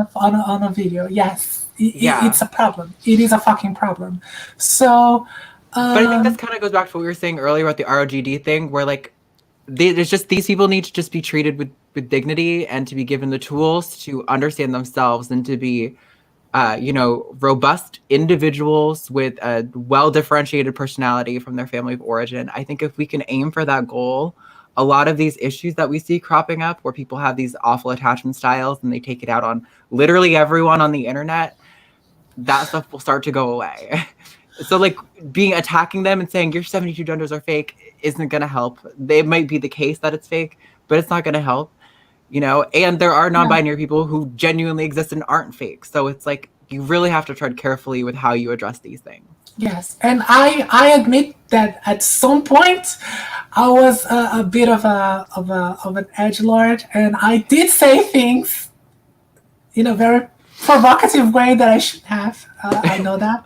a video. Yes, Yeah, it's a problem. It is a fucking problem. So, but I think this um, kind of goes back to what we were saying earlier about the ROGD thing, where like there's just these people need to just be treated with dignity and to be given the tools to understand themselves and to be robust individuals with a well differentiated personality from their family of origin. I think if we can aim for that goal, a lot of these issues that we see cropping up where people have these awful attachment styles and they take it out on literally everyone on the internet, that stuff will start to go away. So like attacking them and saying your 72 genders are fake isn't going to help. It might be the case that it's fake, but it's not going to help. And there are yeah, non-binary people who genuinely exist and aren't fake. So it's like you really have to tread carefully with how you address these things. yes, and I admit that at some point I was a bit of an edgelord, and I did say things in a very provocative way that I should have. I know that,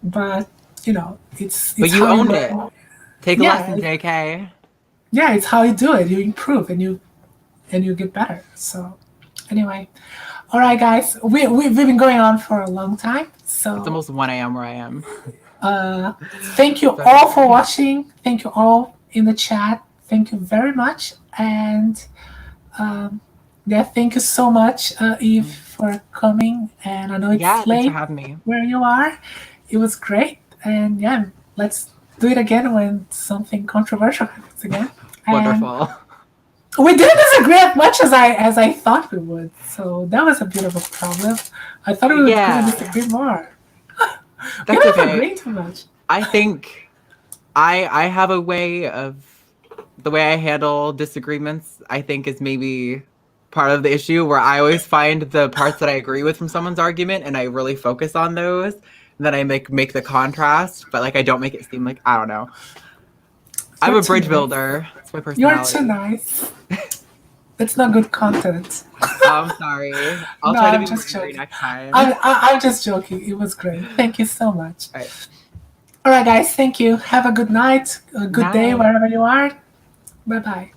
but But it's you how you owned it. learn. Take a Yeah, lesson, JK. yeah, it's how you do it. You improve and you get better. So anyway, all right, guys, we've been going on for a long time. It's So almost 1 a.m. where I am. thank you all for Sorry. watching. Thank you all in the chat. Thank you very much. And yeah, thank you so much, Eve, for coming. And I know Yeah, it's thanks for late having me. where you are. It was great. And yeah, let's do it again when something controversial happens again. And Wonderful. we didn't disagree as much as I thought we would. So that was a bit of a problem. I thought we were going to Yeah, disagree more. We that's don't okay. agree too much. I think I have a way of the way I handle disagreements, I think is maybe part of the issue where I always find the parts that I agree with from someone's argument and I really focus on those. And then I make the contrast, but like I don't make it seem like I don't know. I'm You're a too bridge nice. builder. That's my You're too personality. nice. That's not good content. Oh, I'm sorry. I'll No, try to I'm be more just angry joking. next time. I'm just joking. It was great. Thank you so much. All right. All right, guys. Thank you. Have a good night, a good day Night. wherever you are. Bye bye.